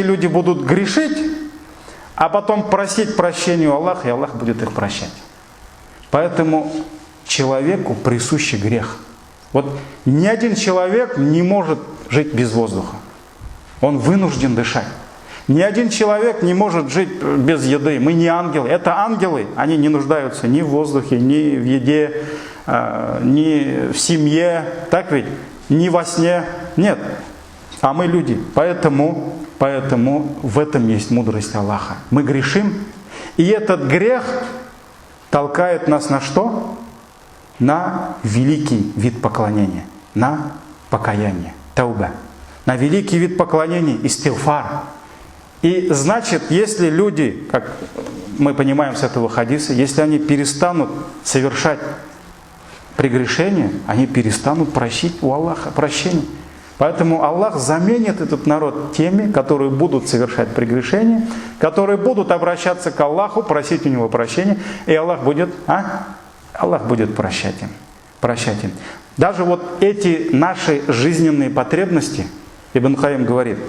люди будут грешить, а потом просить прощения у Аллаха, и Аллах будет их прощать. Поэтому человеку присущий грех. Вот ни один человек не может жить без воздуха. Он вынужден дышать. Ни один человек не может жить без еды. Мы не ангелы. Это ангелы. Они не нуждаются ни в воздухе, ни в еде, ни в семье. Так ведь? Ни во сне. Нет. А мы люди. Поэтому в этом есть мудрость Аллаха. Мы грешим, и этот грех толкает нас на что? На великий вид поклонения, на покаяние, тауба. На великий вид поклонения, истигфар. И значит, если люди, как мы понимаем с этого хадиса, если они перестанут совершать прегрешения, они перестанут просить у Аллаха прощения. Поэтому Аллах заменит этот народ теми, которые будут совершать прегрешения, которые будут обращаться к Аллаху, просить у Него прощения, и Аллах будет прощать им. Даже вот эти наши жизненные потребности, Ибн Кайим говорит,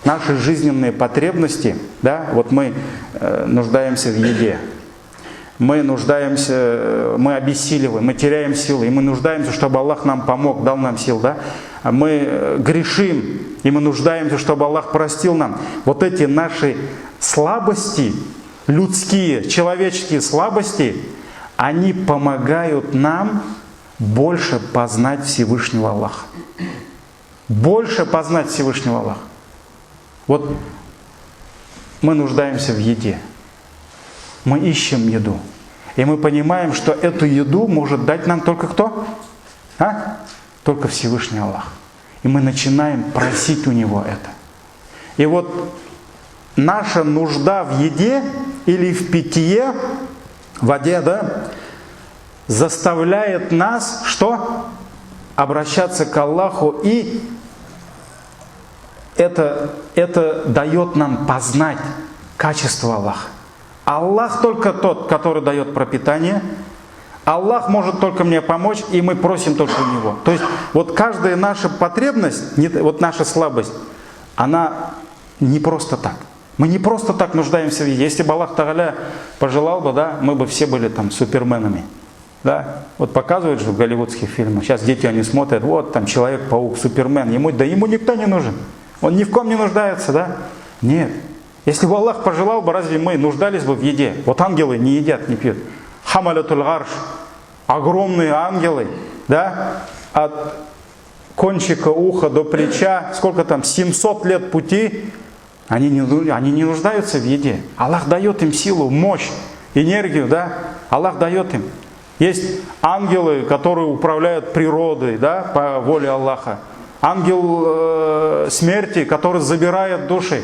наши жизненные потребности, да, вот мы нуждаемся в еде, мы обессиливаем, мы теряем силы, и мы нуждаемся, чтобы Аллах нам помог, дал нам сил, да? Мы грешим, и мы нуждаемся, чтобы Аллах простил нам. Вот эти наши слабости, людские, человеческие слабости, они помогают нам больше познать Всевышнего Аллаха. Больше познать Всевышнего Аллаха. Вот мы нуждаемся в еде. Мы ищем еду. И мы понимаем, что эту еду может дать нам только кто? Только Всевышний Аллах. И мы начинаем просить у Него это. И вот наша нужда в еде или в питье, в воде, да, заставляет нас что? Обращаться к Аллаху, и это дает нам познать качество Аллаха. Аллах только тот, который дает пропитание. Аллах может только мне помочь, и мы просим только у Него. То есть вот каждая наша потребность, вот наша слабость, она не просто так. Мы не просто так нуждаемся в еде. Если бы Аллах Тааля пожелал бы, да, мы бы все были там суперменами. Да? Вот показывают же в голливудских фильмах. Сейчас дети они смотрят, вот там Человек-паук, Супермен. Ему никто не нужен. Он ни в ком не нуждается, да? Нет. Если бы Аллах пожелал бы, разве мы нуждались бы в еде? Вот ангелы не едят, не пьют. Хамалятуль гарш. Огромные ангелы, да? От кончика уха до плеча, сколько там, 700 лет пути, они не нуждаются в еде. Аллах дает им силу, мощь, энергию, да? Аллах дает им. Есть ангелы, которые управляют природой, да, по воле Аллаха. Ангел смерти, который забирает души.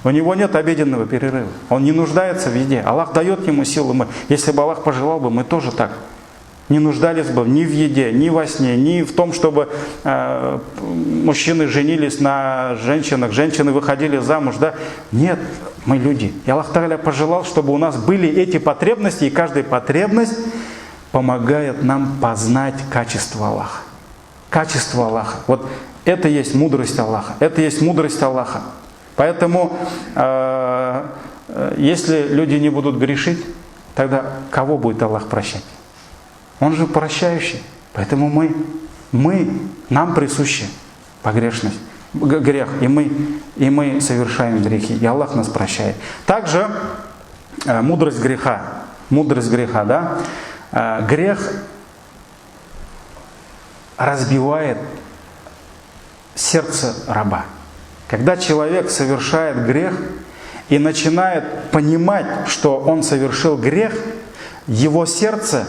У него нет обеденного перерыва. Он не нуждается в еде. Аллах дает ему силу. Если бы Аллах пожелал бы, мы тоже так. Не нуждались бы ни в еде, ни во сне, ни в том, чтобы мужчины женились на женщинах, женщины выходили замуж. Да? Нет, мы люди. И Аллах Тааля пожелал, чтобы у нас были эти потребности, и каждая потребность помогает нам познать качество Аллаха. Качество Аллаха. Вот это есть мудрость Аллаха. Это есть мудрость Аллаха. Поэтому, если люди не будут грешить, тогда кого будет Аллах прощать? Он же прощающий. Поэтому нам присуща погрешность, грех, и мы совершаем грехи, и Аллах нас прощает. Также мудрость греха, да? Грех разбивает сердце раба. Когда человек совершает грех и начинает понимать, что он совершил грех, его сердце,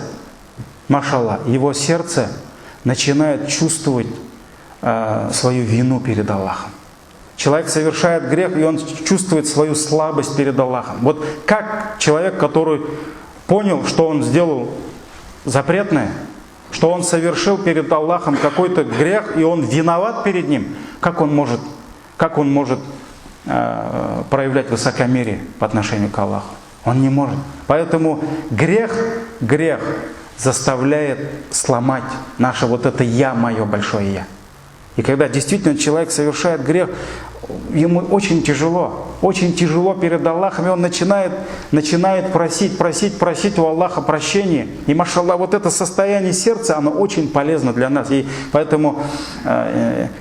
машаллах, его сердце начинает чувствовать свою вину перед Аллахом. Человек совершает грех, и он чувствует свою слабость перед Аллахом. Вот как человек, который понял, что он сделал запретное, что он совершил перед Аллахом какой-то грех, и он виноват перед Ним, как он может проявлять высокомерие по отношению к Аллаху? Он не может. Поэтому грех заставляет сломать наше вот это «я», мое большое «я». И когда действительно человек совершает грех, ему очень тяжело перед Аллахом, и он начинает просить у Аллаха прощения. И, машаллах, вот это состояние сердца, оно очень полезно для нас. И поэтому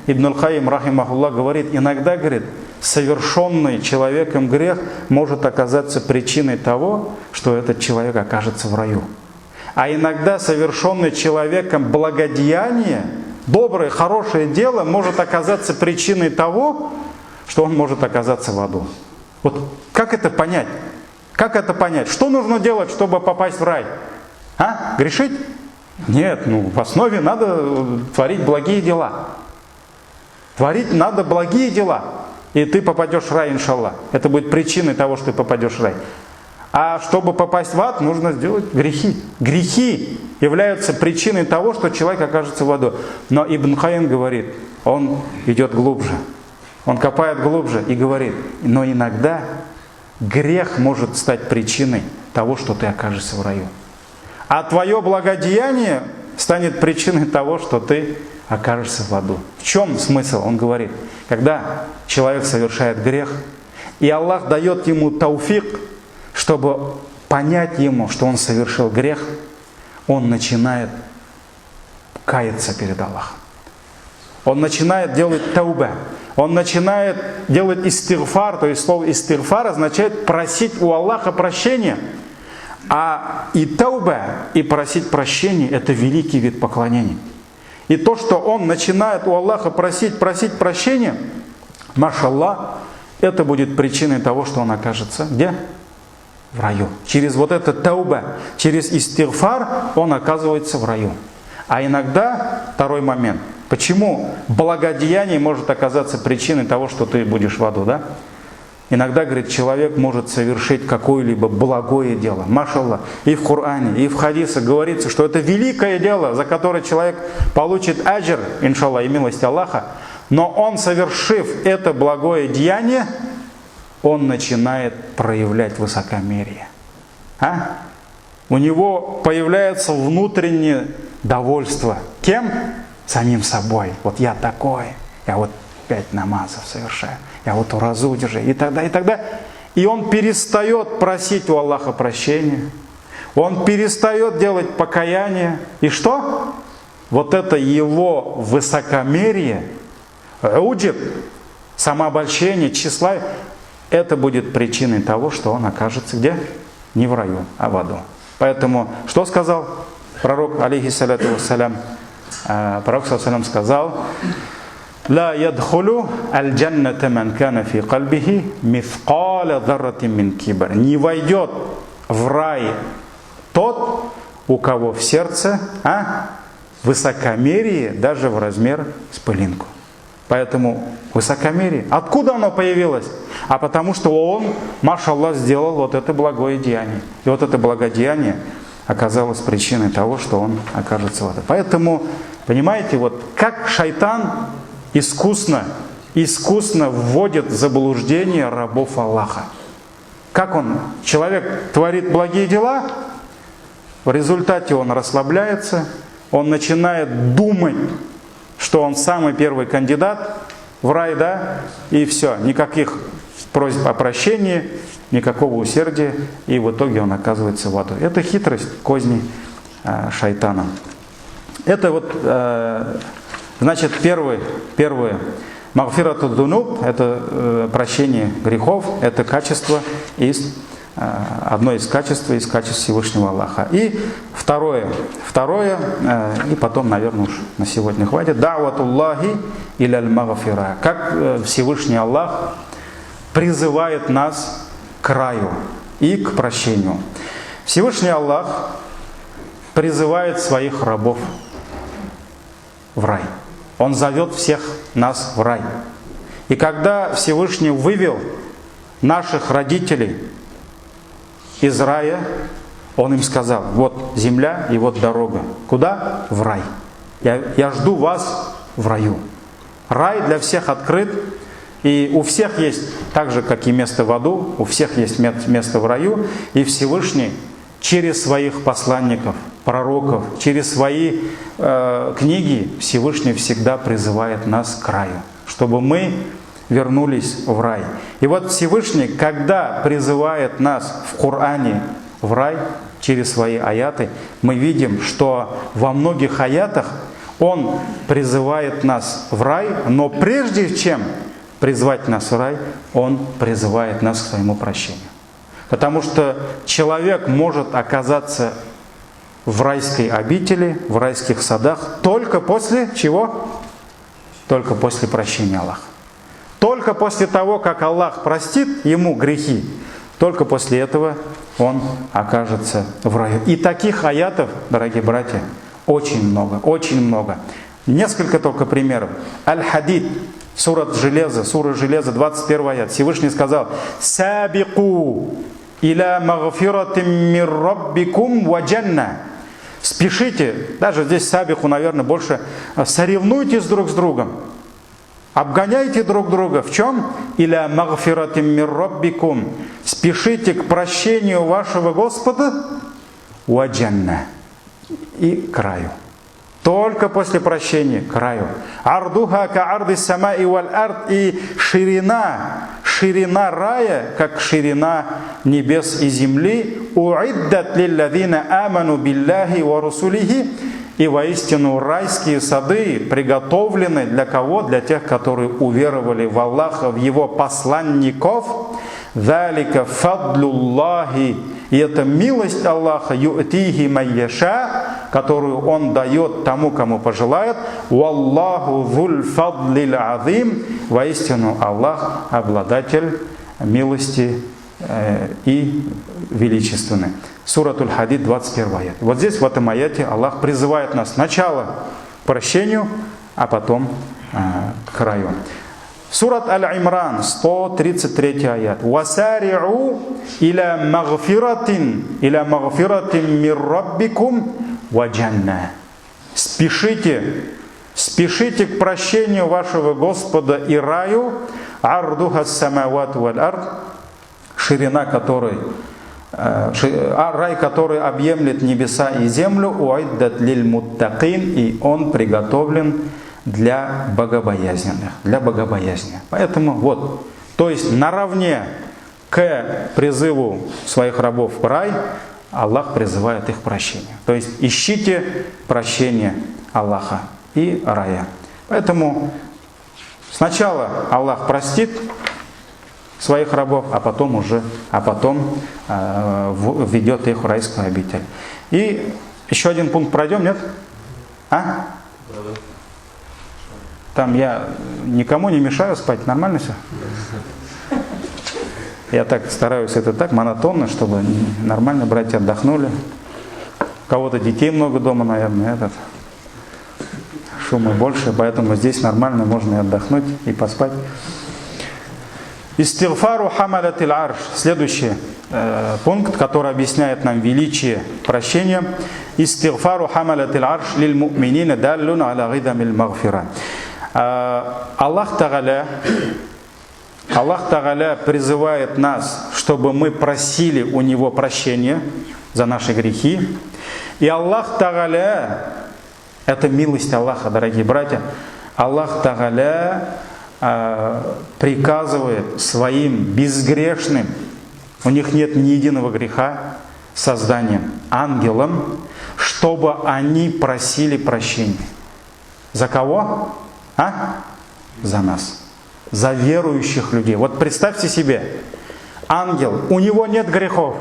Ибн аль-Кайим, рахимахуллах, говорит, иногда, говорит, совершенный человеком грех может оказаться причиной того, что этот человек окажется в раю. А иногда совершенный человеком благодеяние, доброе, хорошее дело может оказаться причиной того, что он может оказаться в аду. Вот как это понять? Как это понять? Что нужно делать, чтобы попасть в рай? Грешить? Нет, в основе надо творить благие дела. Творить надо благие дела. И ты попадешь в рай, иншаллах. Это будет причиной того, что ты попадешь в рай. А чтобы попасть в ад, нужно сделать грехи. Грехи являются причиной того, что человек окажется в аду. Но Ибн Кайим говорит, он идет глубже. Он копает глубже и говорит, но иногда грех может стать причиной того, что ты окажешься в раю. А твое благодеяние станет причиной того, что ты окажешься в аду. В чем смысл? Он говорит, когда человек совершает грех, и Аллах дает ему тауфик, чтобы понять ему, что он совершил грех, он начинает каяться перед Аллахом. Он начинает делать тауба. Он начинает делать истигфар, то есть слово истигфар означает просить у Аллаха прощения. А и тауба, и просить прощения – это великий вид поклонения. И то, что он начинает у Аллаха просить прощения, машаллах, это будет причиной того, что он окажется где? в раю. Через вот это тауба, через истигфар он оказывается в раю. А иногда, второй момент, почему благодеяние может оказаться причиной того, что ты будешь в аду, да? Иногда, говорит, человек может совершить какое-либо благое дело. Машаллах. И в Коране, и в хадисах говорится, что это великое дело, за которое человек получит аджр, иншаллах, и милость Аллаха. Но он, совершив это благое деяние, он начинает проявлять высокомерие. У него появляется внутреннее довольство. Кем? Самим собой. Вот я такой. Я вот 5 намазов совершаю. Я вот уразу держу. И тогда, и тогда. И он перестает просить у Аллаха прощения. Он перестает делать покаяние. И что? Вот это его высокомерие, уджиб, самообольщение, тщеславие, это будет причиной того, что он окажется где? Не в раю, а в аду. Поэтому, что сказал пророк, алейхиссалату вассалям? Пророк, саллаллаху сказал: «Ла ядхулу аль-джанната ман кана фи кальбихи мithqala дharратин мин кибр». Не войдет в рай тот, у кого в сердце высокомерие даже в размер с пылинку. Поэтому высокомерие. Откуда оно появилось? А потому что он, машаллах, сделал вот это благое деяние. И вот это благодеяние оказалось причиной того, что он окажется в аду. Поэтому, понимаете, вот как шайтан искусно вводит в заблуждение рабов Аллаха. Как он? Человек творит благие дела, в результате он расслабляется, он начинает думать, что он самый первый кандидат в рай, да, и все, никаких просьб о прощении, никакого усердия, и в итоге он оказывается в аду. Это хитрость, козни шайтана. Это вот, значит, первое, магфирату дунуб, это прощение грехов, это качество одно из качеств Всевышнего Аллаха. И второе, и потом, наверное, уж на сегодня хватит, да'ватуллахи иляль магфира. Как Всевышний Аллах призывает нас к раю и к прощению. Всевышний Аллах призывает своих рабов в рай. Он зовет всех нас в рай. И когда Всевышний вывел наших родителей из рая, он им сказал: вот земля и вот дорога. Куда? В рай. Я жду вас в раю. Рай для всех открыт. И у всех есть, так же как и место в аду, у всех есть место в раю. И Всевышний через своих посланников, пророков, через свои книги Всевышний всегда призывает нас к раю, чтобы мы вернулись в рай. И вот Всевышний, когда призывает нас в Коране в рай через свои аяты, мы видим, что во многих аятах Он призывает нас в рай, но прежде чем призвать нас в рай, Он призывает нас к своему прощению. Потому что человек может оказаться в райской обители, в райских садах только после чего? Только после прощения Аллаха. Только после того, как Аллах простит ему грехи, только после этого он окажется в раю. И таких аятов, дорогие братья, очень много, очень много. Несколько только примеров. Аль-Хадид, сура железа, 21 аят. Всевышний сказал: «Сабику иля магфиратим мир раббикум ва джанна». Спешите, даже здесь сабику, наверное, больше соревнуйтесь друг с другом. Обгоняйте друг друга. В чем? «Иля магфиратим мир раббикум». Спешите к прощению вашего Господа ва джанна. И к раю. Только после прощения к раю. «Ардуха ка арды самаи валь ард». И ширина рая, как ширина небес и земли. «Уиддат лилладина аману билляхи ва русулихи». И воистину райские сады приготовлены для кого? Для тех, которые уверовали в Аллаха, в Его посланников. «Залика фадлуллахи». И это милость Аллаха, «ю'тихи майяша», которую Он дает тому, кому пожелает. «Валлаху зуль фадлил азим». Воистину Аллах обладатель милости и величественны. Сурат Аль-Хадид, 21 аят. Вот здесь, в этом аяте, Аллах призывает нас сначала к прощению, а потом к раю. Сурат Аль-Имран, 133 аят. «Васари'у иля магфиратин мир раббикум ва джанна». Спешите к прощению вашего Господа и раю, ардуха самават валь ард, ширина которой, рай, который объемлет небеса и землю, уайддат лиль муттакин, и он приготовлен для богобоязненных, для богобоязни. Поэтому вот, то есть наравне к призыву своих рабов в рай, Аллах призывает их к прощению. То есть ищите прощения Аллаха и рая. Поэтому сначала Аллах простит своих рабов, а потом введет их в райскую обитель. И еще один пункт пройдем, нет? Там я никому не мешаю спать, нормально все? Я так стараюсь, это так монотонно, чтобы нормально братья отдохнули. У кого-то детей много дома, наверное, шума больше, поэтому здесь нормально можно и отдохнуть, и поспать. Истигфару хамалатил арш. Следующий пункт, который объясняет нам величие прощения. Истигфару хамалатил арш лиль му'минина даллун аля гидамил магфира. Аллах Тааля призывает нас, чтобы мы просили у Него прощения за наши грехи. И Аллах Тааля, это милость Аллаха, дорогие братья, Аллах Тааля приказывает своим безгрешным, у них нет ни единого греха, созданием, ангелам, чтобы они просили прощения. За кого? За нас. За верующих людей. Вот представьте себе, ангел, у него нет грехов,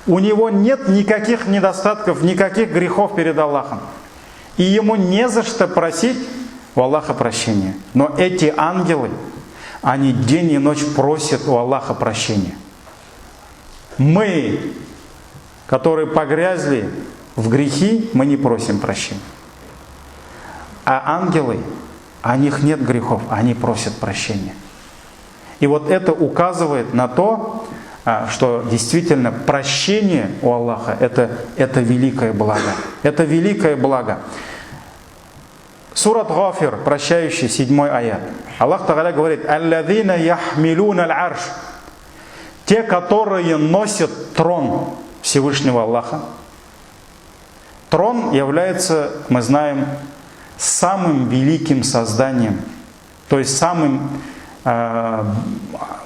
у него нет никаких недостатков, никаких грехов перед Аллахом. И ему не за что просить у Аллаха прощения. Но эти ангелы, они день и ночь просят у Аллаха прощения. Мы, которые погрязли в грехи, мы не просим прощения. А ангелы, у них нет грехов, они просят прощения. И вот это указывает на то, что действительно прощение у Аллаха это великое благо. Это великое благо. Сурат Гафир, прощающий, 7 аят. Аллах Тааля говорит: «Аллазина яхмилун аль-арш». Те, которые носят трон Всевышнего Аллаха. Трон является, мы знаем, самым великим созданием, то есть самым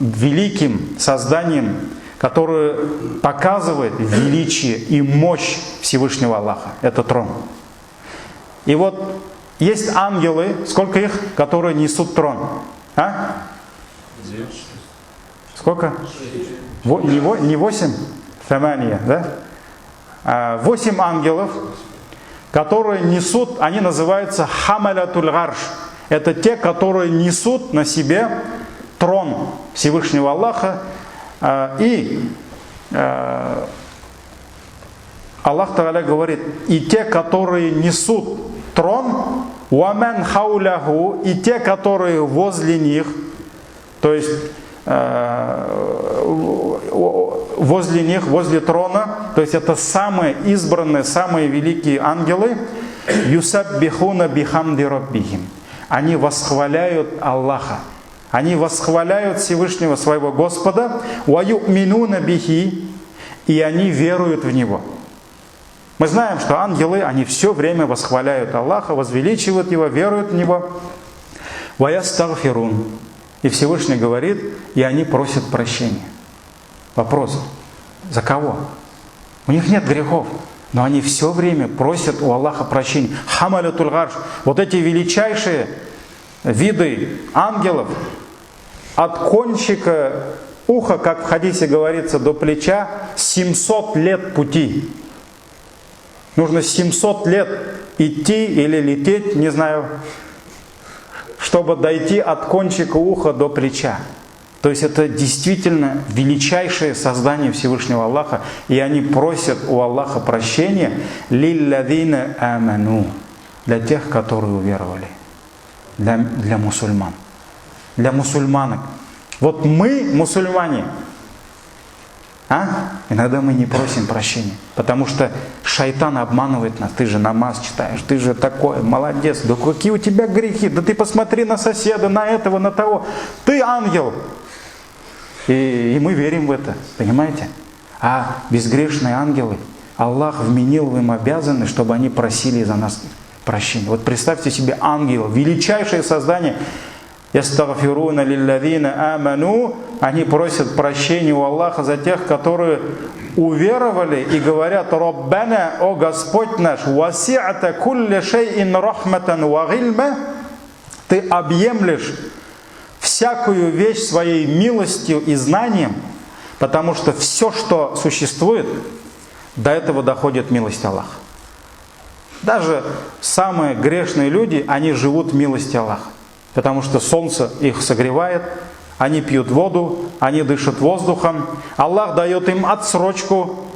великим созданием, которое показывает величие и мощь Всевышнего Аллаха. Это трон. И вот есть ангелы, сколько их, которые несут трон? Сколько? Не 8? Тамания, да? 8 ангелов, которые несут, они называются хамалятуль гарш. Это те, которые несут на себе трон Всевышнего Аллаха. И Аллах Тааля говорит: и те, которые несут трон, уаман хауляху, и те, которые возле них, то есть возле них, возле трона, то есть это самые избранные, самые великие ангелы, юсаббихуна бихамди раббихим. Они восхваляют Аллаха, они восхваляют Всевышнего своего Господа, ва ю'минуна бихи, и они веруют в Него. Мы знаем, что ангелы, они все время восхваляют Аллаха, возвеличивают Его, веруют в Него. Ва ястагфирун. И Всевышний говорит, и они просят прощения. Вопрос: за кого? У них нет грехов, но они все время просят у Аллаха прощения. Хамалятуль гарш. Вот эти величайшие виды ангелов, от кончика уха, как в хадисе говорится, до плеча, 700 лет пути. Нужно 700 лет идти или лететь, не знаю, чтобы дойти от кончика уха до плеча. То есть это действительно величайшее создание Всевышнего Аллаха. И они просят у Аллаха прощения лилладина аману, для тех, которые уверовали, для мусульман, для мусульманок. Вот мы, мусульмане, иногда мы не просим прощения, потому что шайтан обманывает нас. Ты же намаз читаешь, ты же такой, молодец, да какие у тебя грехи, да ты посмотри на соседа, на этого, на того, ты ангел. И мы верим в это, понимаете? А безгрешные ангелы, Аллах вменил им обязанность, чтобы они просили за нас прощения. Вот представьте себе ангелов, величайшее создание. Ястагфируна лилладина аману, они просят прощения у Аллаха за тех, которые уверовали и говорят: Раббана, о Господь наш, васи'ата кулля шай'ин рахматан ва гильма, ты объемлешь всякую вещь своей милостью и знанием, потому что все, что существует, до этого доходит милость Аллаха. Даже самые грешные люди, они живут в милости Аллаха. Потому что солнце их согревает, они пьют воду, они дышат воздухом. Аллах дает им отсрочку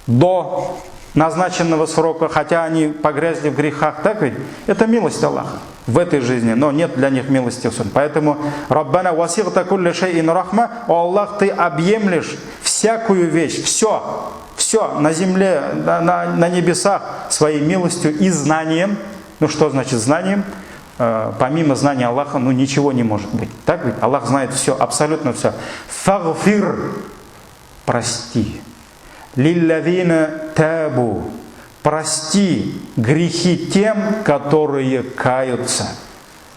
до назначенного срока, хотя они погрязли в грехах. Так ведь? Это милость Аллаха в этой жизни, но нет для них милости в сон. Поэтому Раббана васи'та кулля шай'ин рахма, о Аллах, ты объемлешь всякую вещь, все на земле, на небесах своей милостью и знанием. Ну что значит знанием? Помимо знания Аллаха, ничего не может быть. Так ведь? Аллах знает все, абсолютно все. Фагфир, прости. Лилладина табу, прости грехи тем, которые каются,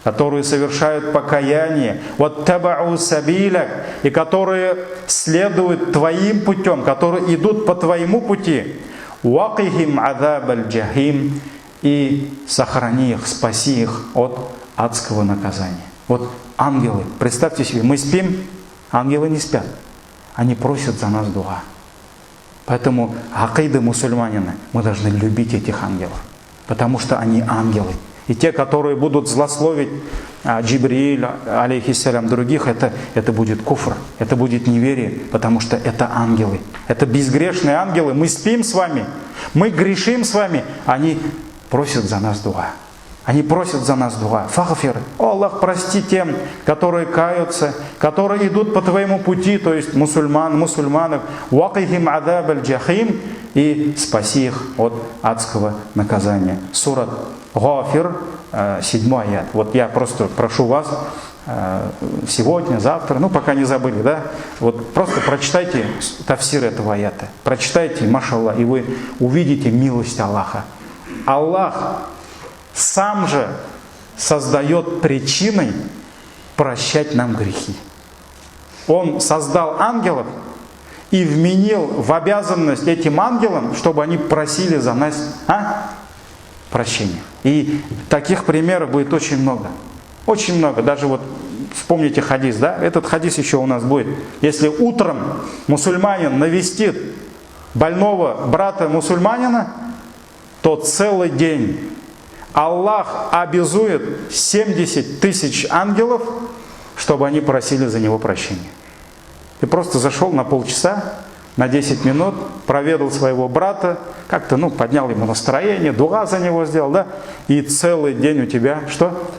которые совершают покаяние. Вот табау сабиля, и которые следуют твоим путем, которые идут по твоему пути. Вакихим азаб аль-джахим, и сохрани их, спаси их от адского наказания. Вот ангелы, представьте себе, мы спим, ангелы не спят. Они просят за нас дуа. Поэтому акида мусульманина, мы должны любить этих ангелов, потому что они ангелы. И те, которые будут злословить Джибрииля, алейхиссалям, других, это будет куфр, это будет неверие, потому что это ангелы. Это безгрешные ангелы. Мы спим с вами, мы грешим с вами, они просят за нас дуа. Они просят за нас дуа. Фагфир. О Аллах, прости тем, которые каются, которые идут по твоему пути, то есть мусульманов. Вакихим азаб аль-джахим, и спаси их от адского наказания. Сурат Гафир, 7 аят. Вот я просто прошу вас сегодня, завтра, пока не забыли, да? Вот просто прочитайте тафсир этого аята. Прочитайте, машаллах, и вы увидите милость Аллаха. Аллах сам же создает причиной прощать нам грехи. Он создал ангелов и вменил в обязанность этим ангелам, чтобы они просили за нас прощения. И таких примеров будет очень много. Очень много. Даже вот вспомните хадис, да? Этот хадис еще у нас будет. Если утром мусульманин навестит больного брата мусульманина, то целый день Аллах обязует 70 тысяч ангелов, чтобы они просили за него прощения. Ты просто зашел на полчаса, на 10 минут, проведал своего брата, как-то поднял ему настроение, дуа за него сделал, да? И целый день у тебя что?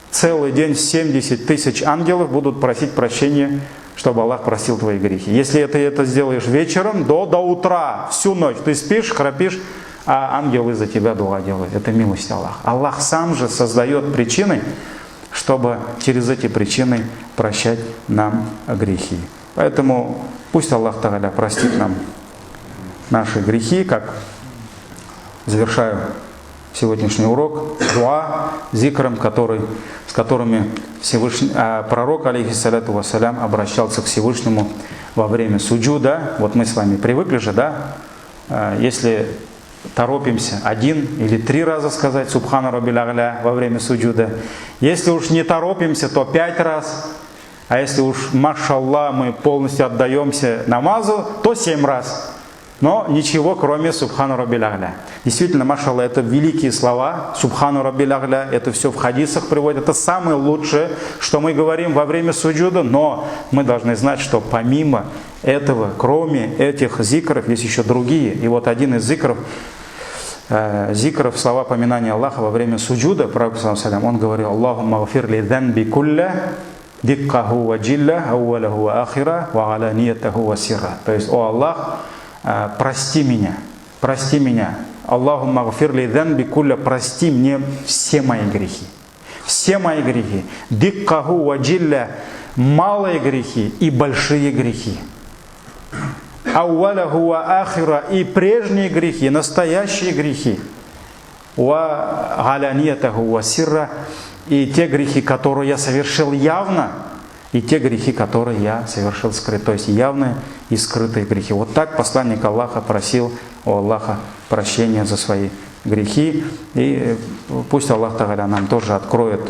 Целый день 70 тысяч ангелов будут просить прощения, чтобы Аллах простил твои грехи. Если ты это сделаешь вечером, до утра, всю ночь, ты спишь, храпишь, а ангелы за тебя дуа делают. Это милость Аллаха. Аллах сам же создает причины, чтобы через эти причины прощать нам грехи. Поэтому пусть Аллах Тааля простит нам наши грехи, как завершаю сегодняшний урок, дуа, зикром, с которыми пророк, алейхиссаляту вассалям, обращался к Всевышнему во время суджуда. Вот мы с вами привыкли же, да? Если торопимся 1 или 3 раза сказать Субхана Раббил А'ля во время суджуда. Если уж не торопимся, то 5 раз. А если уж, машаллах, мы полностью отдаемся намазу, то 7 раз. Но ничего, кроме Субхану Раббил А'ля. Действительно, машаллах, это великие слова. Субхану Раббил А'ля, это все в хадисах приводят. Это самое лучшее, что мы говорим во время суджуда. Но мы должны знать, что помимо этого, кроме этих зикров, есть еще другие. И вот один из зикров, слова поминания Аллаха во время суджуда, пророк, он говорил: «Аллахумма гфир ли данби кулля, диккаху ва джилля, ауаляху ва ахира, ва аланиятаху ва сирра». То есть: «О Аллах, прости меня, прости меня». Аллахумма гфир ли данби кулля, прости мне все мои грехи. Все мои грехи. Диккаху ва джилля, малые грехи и большие грехи. Ауаляху ва ахира, и прежние грехи, настоящие грехи. Ва аланиятаху ва сирра, и те грехи, которые я совершил явно, и те грехи, которые я совершил скрыто. То есть явные и скрытые грехи. Вот так посланник Аллаха просил у Аллаха прощения за свои грехи. И пусть Аллах Тааля нам тоже откроет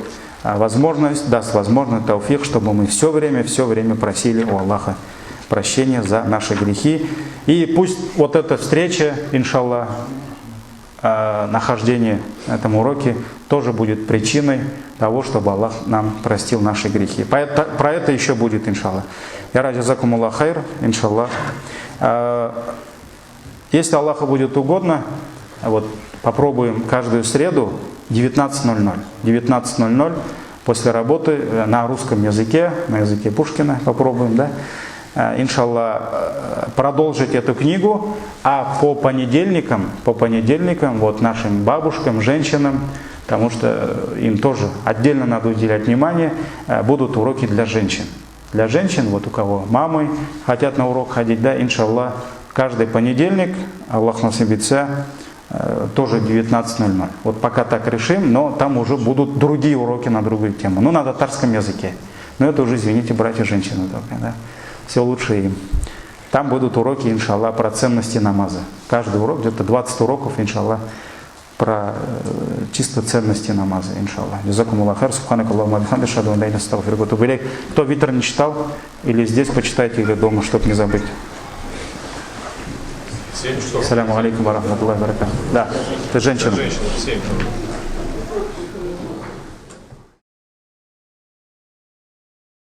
возможность, даст возможность тауфик, чтобы мы все время просили у Аллаха прощения за наши грехи. И пусть вот эта встреча, иншаллах, нахождение на этом уроке тоже будет причиной того, чтобы Аллах нам простил наши грехи. Про это еще будет, иншаллах. Я ради закумуллах хайр, иншаллах. Если Аллаху будет угодно, вот попробуем каждую среду 19:00. 19:00 после работы на русском языке, на языке Пушкина попробуем, да? Иншаллах, продолжить эту книгу, а по понедельникам вот нашим бабушкам, женщинам, потому что им тоже отдельно надо уделять внимание, будут уроки для женщин. Для женщин, вот у кого мамы хотят на урок ходить, да, иншаллах, каждый понедельник, Аллах насибится, тоже 19:00. Вот пока так решим, но там уже будут другие уроки на другую тему. Ну, на татарском языке. Но это уже, извините, братья, женщины только, да. Все лучше им. Там будут уроки, иншаллах, про ценности намаза. Каждый урок, где-то 20 уроков, иншаллах, про чисто ценности намаза, иншаллах. Джазакумуллах хайр, субханакаллахумма бихамдик, ашхаду ан ла иляха илля анта, астагфирука ва атубу илейк. Кто витр не читал, или здесь почитайте, или дома, чтобы не забыть. Ассаляму алейкум ва рахматуллахи ва баракатуху. Да, ты женщина.